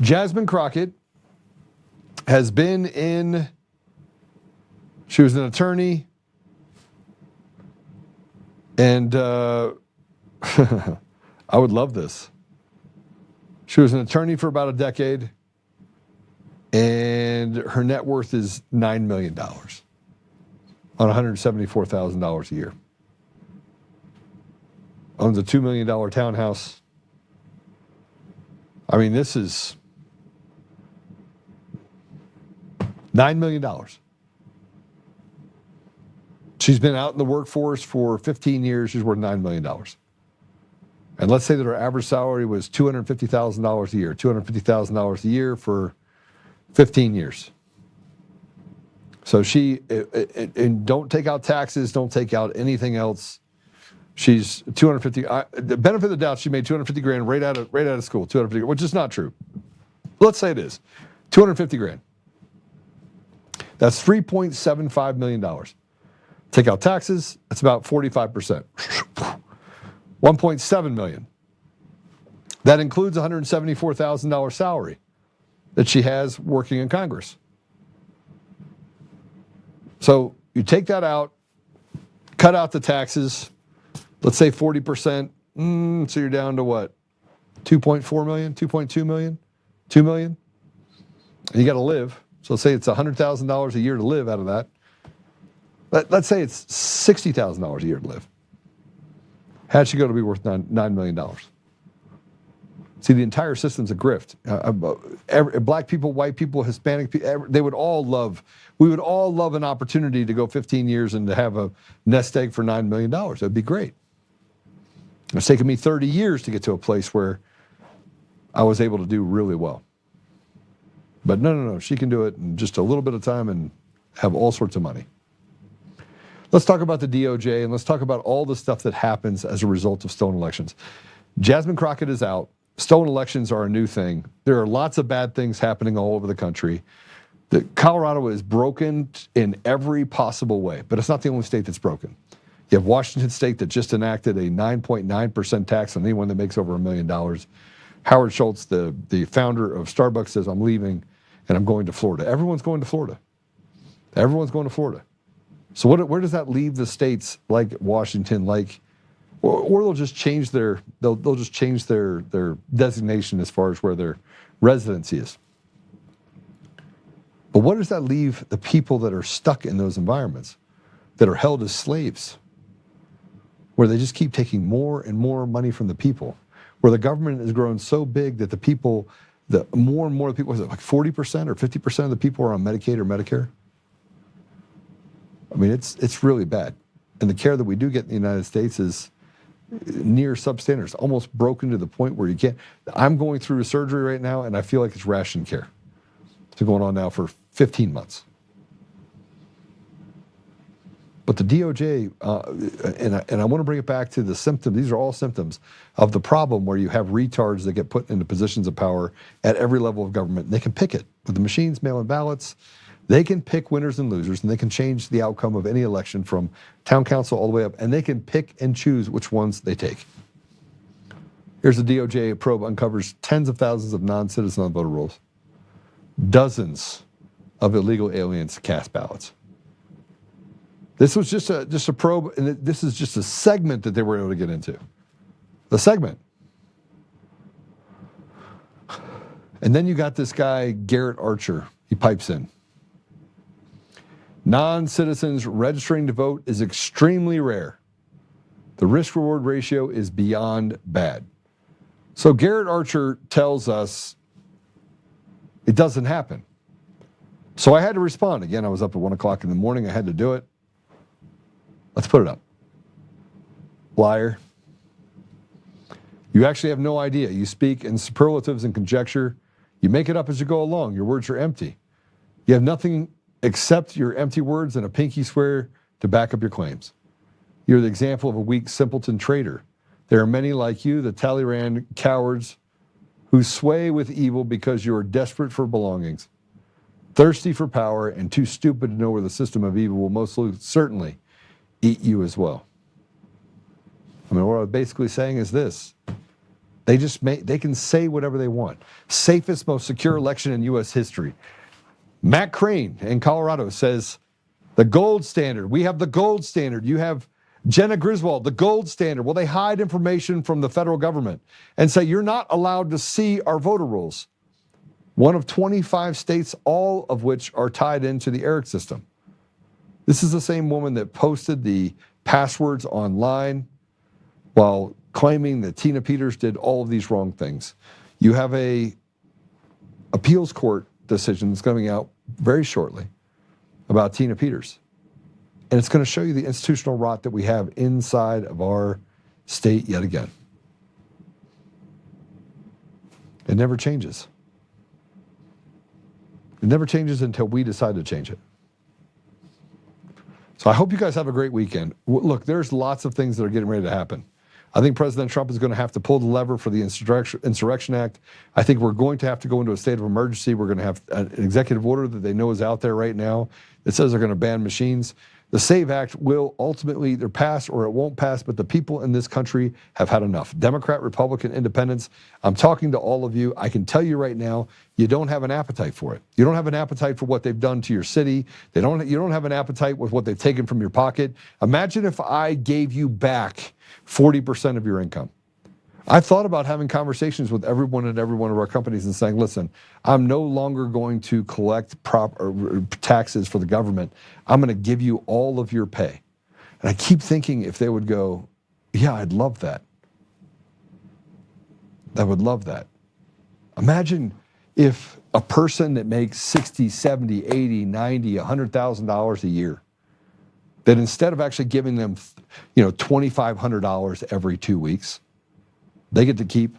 Jasmine Crockett has been she was an attorney, and I would love this. She was an attorney for about a decade, and her net worth is $9 million on $174,000 a year. Owns a $2 million townhouse. I mean, this is $9 million. She's been out in the workforce for 15 years. She's worth $9 million. And let's say that her average salary was $250,000 a year. $250,000 a year for 15 years. So she, and don't take out taxes, don't take out anything else. She's 250. The benefit of the doubt, she made 250 grand right out of school, 250, which is not true. Let's say it is, 250 grand. That's $3.75 million. Take out taxes, that's about 45%. 1.7 million. That includes a $174,000 salary that she has working in Congress. So you take that out, cut out the taxes, let's say 40%, so you're down to what? 2.4 million, 2.2 million, 2 million? And you got to live. So let's say it's $100,000 a year to live out of that. Let's say it's $60,000 a year to live. How'd she go to be worth $9 million? See, the entire system's a grift. Black people, white people, Hispanic people, we would all love an opportunity to go 15 years and to have a nest egg for $9 million. That'd be great. It's taken me 30 years to get to a place where I was able to do really well. But no, she can do it in just a little bit of time and have all sorts of money. Let's talk about the DOJ, and let's talk about all the stuff that happens as a result of stolen elections. Jasmine Crockett is out. Stolen elections are a new thing. There are lots of bad things happening all over the country. Colorado is broken in every possible way, but it's not the only state that's broken. You have Washington State that just enacted a 9.9% tax on anyone that makes over $1 million. Howard Schultz, the founder of Starbucks, says, I'm leaving and I'm going to Florida. Everyone's going to Florida. Everyone's going to Florida. So where does that leave the states like Washington, or they'll just change their designation as far as where their residency is. But what does that leave the people that are stuck in those environments, that are held as slaves, where they just keep taking more and more money from the people, where the government has grown so big that more and more of the people, is it like 40% or 50% of the people are on Medicaid or Medicare? I mean, it's really bad. And the care that we do get in the United States is near substandard, almost broken to the point where you can't. I'm going through a surgery right now, and I feel like it's ration care. It's been going on now for 15 months. But the DOJ, and I want to bring it back to the symptom. These are all symptoms of the problem where you have retards that get put into positions of power at every level of government. And they can pick it with the machines, mail-in ballots. They can pick winners and losers, and they can change the outcome of any election from town council all the way up, and they can pick and choose which ones they take. Here's the DOJ probe uncovers tens of thousands of non-citizen on voter rolls, dozens of illegal aliens cast ballots. This was just a probe, and this is just a segment that they were able to get into. The segment. And then you got this guy, Garrett Archer. He pipes in. Non-citizens registering to vote is extremely rare. The risk-reward ratio is beyond bad. So Garrett Archer tells us it doesn't happen. So I had to respond. Again, I was up at 1 o'clock in the morning. I had to do it. Let's put it up. Liar. You actually have no idea. You speak in superlatives and conjecture. You make it up as you go along. Your words are empty. You have nothing except your empty words and a pinky swear to back up your claims. You're the example of a weak simpleton traitor. There are many like you, the Talleyrand cowards, who sway with evil because you are desperate for belongings, thirsty for power, and too stupid to know where the system of evil will most certainly eat you as well. I mean, what I'm basically saying is this. They can say whatever they want. Safest, most secure election in U.S. history. Matt Crane in Colorado says, the gold standard. We have the gold standard. You have Jenna Griswold, the gold standard. Well, they hide information from the federal government and say, you're not allowed to see our voter rolls. One of 25 states, all of which are tied into the ERIC system. This is the same woman that posted the passwords online while claiming that Tina Peters did all of these wrong things. You have a appeals court decision that's coming out very shortly about Tina Peters. And it's going to show you the institutional rot that we have inside of our state yet again. It never changes. It never changes until we decide to change it. So I hope you guys have a great weekend. Look, there's lots of things that are getting ready to happen. I think President Trump is going to have to pull the lever for the Insurrection Act. I think we're going to have to go into a state of emergency. We're going to have an executive order that they know is out there right now that says they're going to ban machines. The SAVE Act will ultimately either pass or it won't pass, but the people in this country have had enough. Democrat, Republican, Independents, I'm talking to all of you. I can tell you right now, you don't have an appetite for it. You don't have an appetite for what they've done to your city. You don't have an appetite with what they've taken from your pocket. Imagine if I gave you back 40% of your income. I've thought about having conversations with everyone at every one of our companies and saying, listen, I'm no longer going to collect taxes for the government. I'm going to give you all of your pay. And I keep thinking if they would go, yeah, I'd love that. I would love that. Imagine if a person that makes 60, 70, 80, 90, $100,000 a year, that instead of actually giving them, $2,500 every 2 weeks, they get to keep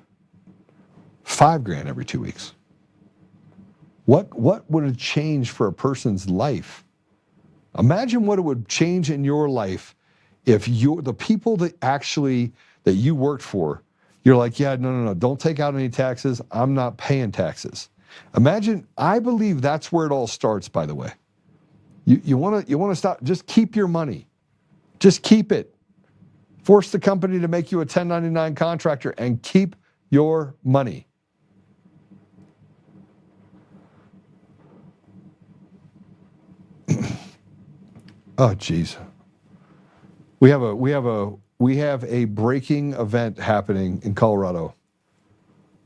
$5,000 every 2 weeks. What would it change for a person's life? Imagine what it would change in your life if the people that you worked for, you're like, yeah, no, don't take out any taxes. I'm not paying taxes. Imagine, I believe that's where it all starts, by the way. You want to stop, just keep your money. Just keep it. Force the company to make you a 1099 contractor and keep your money. Oh, geez. We have a breaking event happening in Colorado.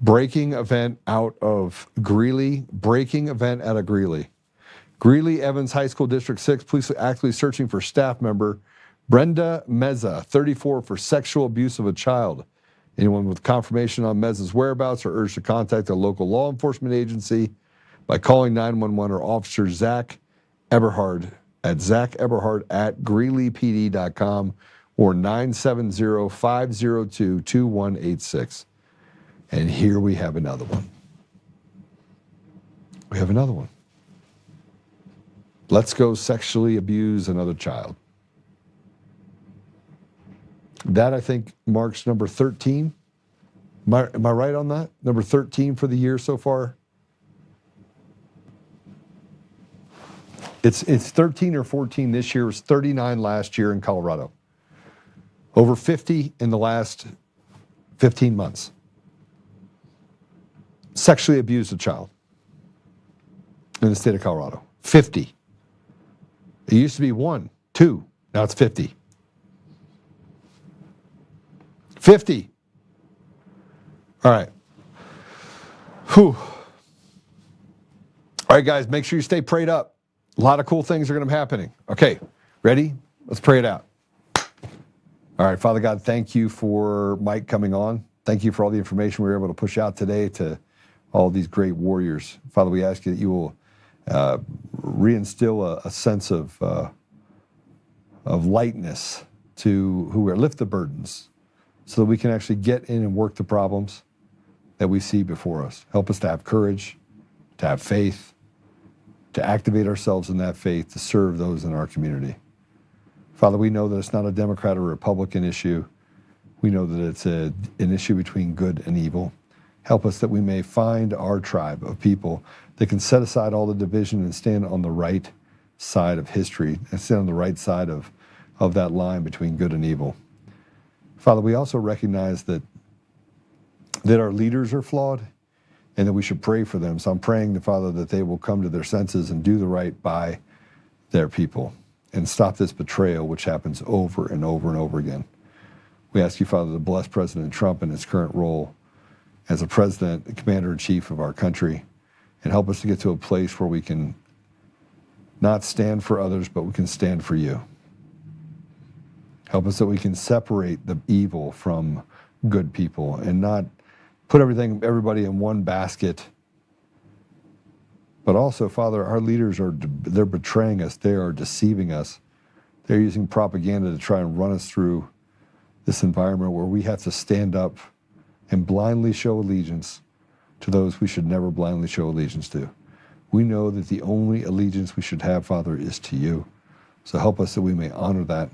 Breaking event out of Greeley. Breaking event out of Greeley. Greeley Evans High School District 6, police are actively searching for staff member Brenda Meza, 34, for sexual abuse of a child. Anyone with confirmation on Meza's whereabouts are urged to contact a local law enforcement agency by calling 911 or Officer Zach Eberhard at greeleypd.com or 970-502-2186. And here we have another one. We have another one. Let's go sexually abuse another child. That, I think, marks number 13. Am I right on that? Number 13 for the year so far? It's 13 or 14 this year. It was 39 last year in Colorado. Over 50 in the last 15 months. Sexually abused a child in the state of Colorado. 50. It used to be 1, 2. Now it's 50. 50. All right. Whew. All right, guys, make sure you stay prayed up. A lot of cool things are going to be happening. Okay, ready? Let's pray it out. All right, Father God, thank you for Mike coming on. Thank you for all the information we were able to push out today to all these great warriors. Father, we ask you that you will reinstill a sense of lightness to lift the burdens, so that we can actually get in and work the problems that we see before us. Help us to have courage, to have faith, to activate ourselves in that faith, to serve those in our community. Father, we know that it's not a Democrat or Republican issue. We know that it's an issue between good and evil. Help us that we may find our tribe of people that can set aside all the division and stand on the right side of history and stand on the right side of that line between good and evil. Father, we also recognize that our leaders are flawed and that we should pray for them. So I'm praying, Father, that they will come to their senses and do the right by their people and stop this betrayal, which happens over and over and over again. We ask you, Father, to bless President Trump in his current role as a president, the commander-in-chief of our country, and help us to get to a place where we can not stand for others, but we can stand for you. Help us that we can separate the evil from good people and not put everybody in one basket. But also, Father, our leaders they're betraying us. They are deceiving us. They're using propaganda to try and run us through this environment where we have to stand up and blindly show allegiance to those we should never blindly show allegiance to. We know that the only allegiance we should have, Father, is to you. So help us that we may honor that,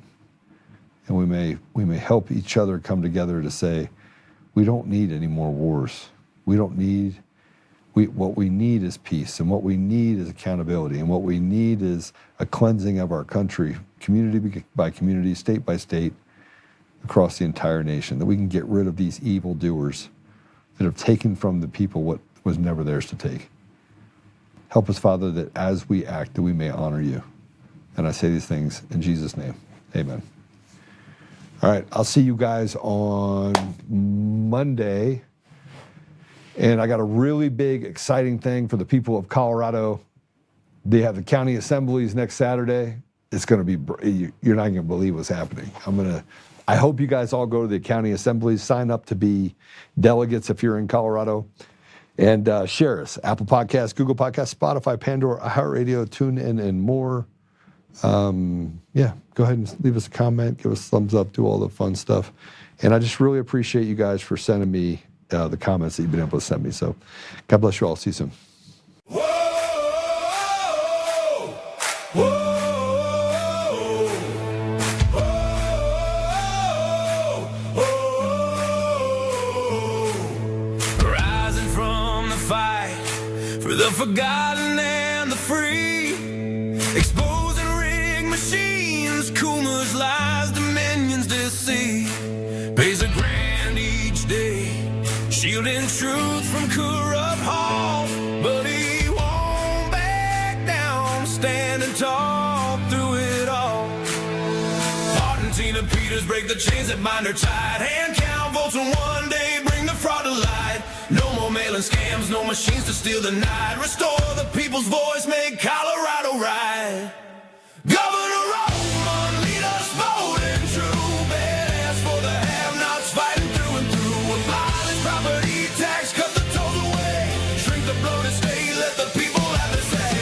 and we may help each other come together to say, we don't need any more wars. What we need is peace, and what we need is accountability, and what we need is a cleansing of our country, community by community, state by state, across the entire nation, that we can get rid of these evil doers that have taken from the people what was never theirs to take. Help us, Father, that as we act, that we may honor you. And I say these things in Jesus' name. Amen. All right, I'll see you guys on Monday. And I got a really big, exciting thing for the people of Colorado. They have the county assemblies next Saturday. It's going to be, you're not going to believe what's happening. I hope you guys all go to the county assemblies, sign up to be delegates if you're in Colorado, and share us. Apple Podcasts, Google Podcasts, Spotify, Pandora, iHeartRadio, TuneIn, and more. Go ahead and leave us a comment, give us a thumbs up, do all the fun stuff. And I just really appreciate you guys for sending me the comments that you've been able to send me. So God bless you all. See you soon. Rising from the fight for the forgotten and the free, exposing rigged machines, Coolmer's lies, Dominion's deceit, pays a grand each day, shielding truth from corrupt halls, but he won't back down, standing tall through it all. Art and Tina Peters break the chains that bind her tight, hand count votes and one day bring the fraud to light. No more mailing scams, no machines to steal the night, restore the people's voice, make Colorado right. Governor Oltmann, lead us bold and true, badass for the have-nots, fighting through and through. Abolish property tax, cut the tolls away, shrink the bloated state, let the people have their say.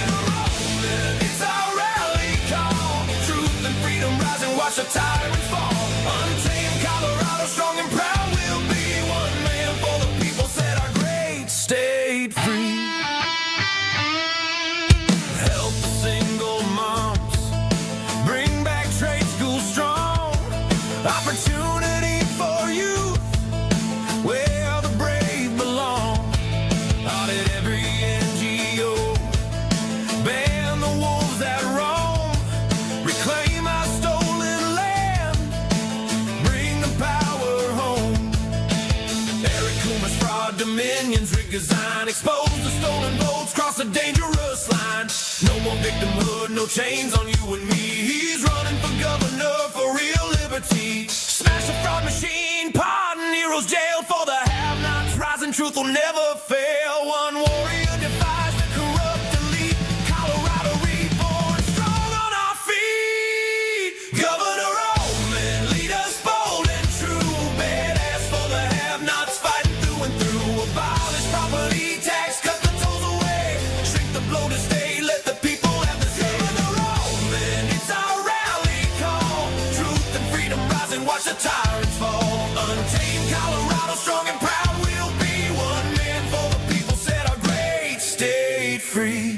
It's our rally call, truth and freedom rise and watch the tyrants fall. Untamed Colorado, strong and proud, we'll be one man for the people, set our great state free. Help the single moms, bring back trade school strong, opportunity for youth, where the brave belong. Audit every NGO, ban the wolves that roam, reclaim our stolen land, bring the power home. Eric Coomer's fraud, Dominion's rigged design, expose the stolen votes, cross the dangerous line. No more victimhood, no chains on you and me. He's running for governor for real liberty. Smash the fraud machine, pardon heroes jailed for the have-nots. Rising truth will never fail. One warrior defies the corrupt elite. Colorado reborn, strong on our feet. Governor Oltmann, lead us bold and true, badass for the have-nots, fighting through and through. Abolish property tax, cut the tolls away, shrink the bloated state, let the people have the say. Governor Oltmann, it's our rally call, truth and freedom rise and watch the tyrants fall. Untamed Colorado, strong and proud, we'll be one man for the people, set our great state free.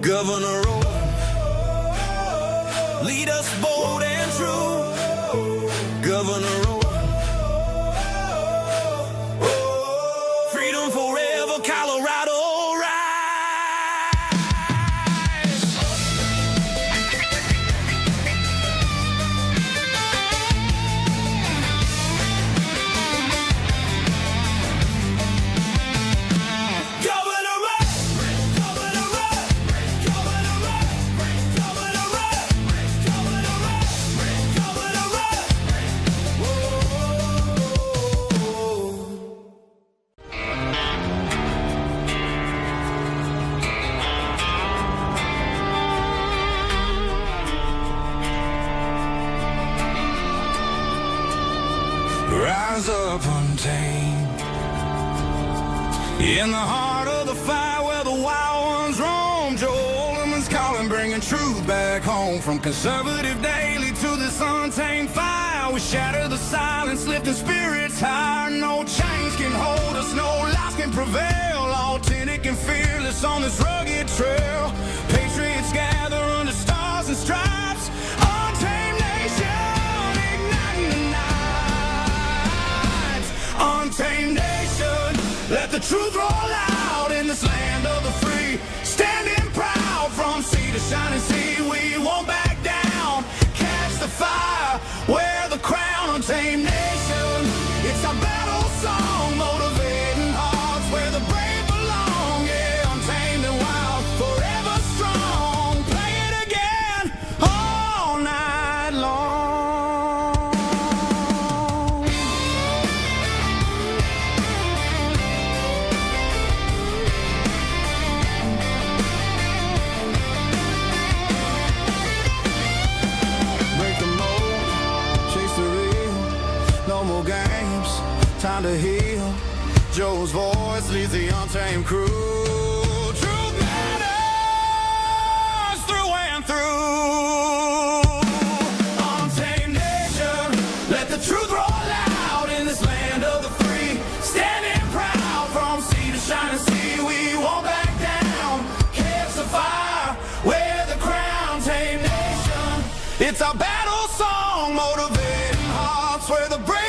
Governor Oltmann, lead us bold and true. Governor Oltmann, freedom forever, Colorado rise. Governor Rise up untamed, in the heart of the fight where the wild ones roam. Joel Oltmann's calling, bring bringing truth back home. From conservative daily to this untamed fire, we shatter the silence, lifting spirits higher. No chains can hold us, no lies can prevail. Authentic and fearless on this rugged trail. Patriots gather under stars and stripes. Untamed nation, igniting the nights. Untamed nation, let the truth roll out in this land of the free. Standing proud from sea to shining sea, we won't back down. Catch the fire, wear the crown. Untamed nation, it's our battle song, motivating hearts where the brave belong. Yeah, untamed and wild, forever strong. Play it again all night long. Break the mold, chase the real. No more games, time to heal. Joe's voice leads the untamed crew. Truth matters through and through. Untamed nation, let the truth roll out in this land of the free. Standing proud from sea to shining sea, we won't back down. Catch the fire, wear the crown. Untamed nation, it's our battle song, motivating hearts where the brave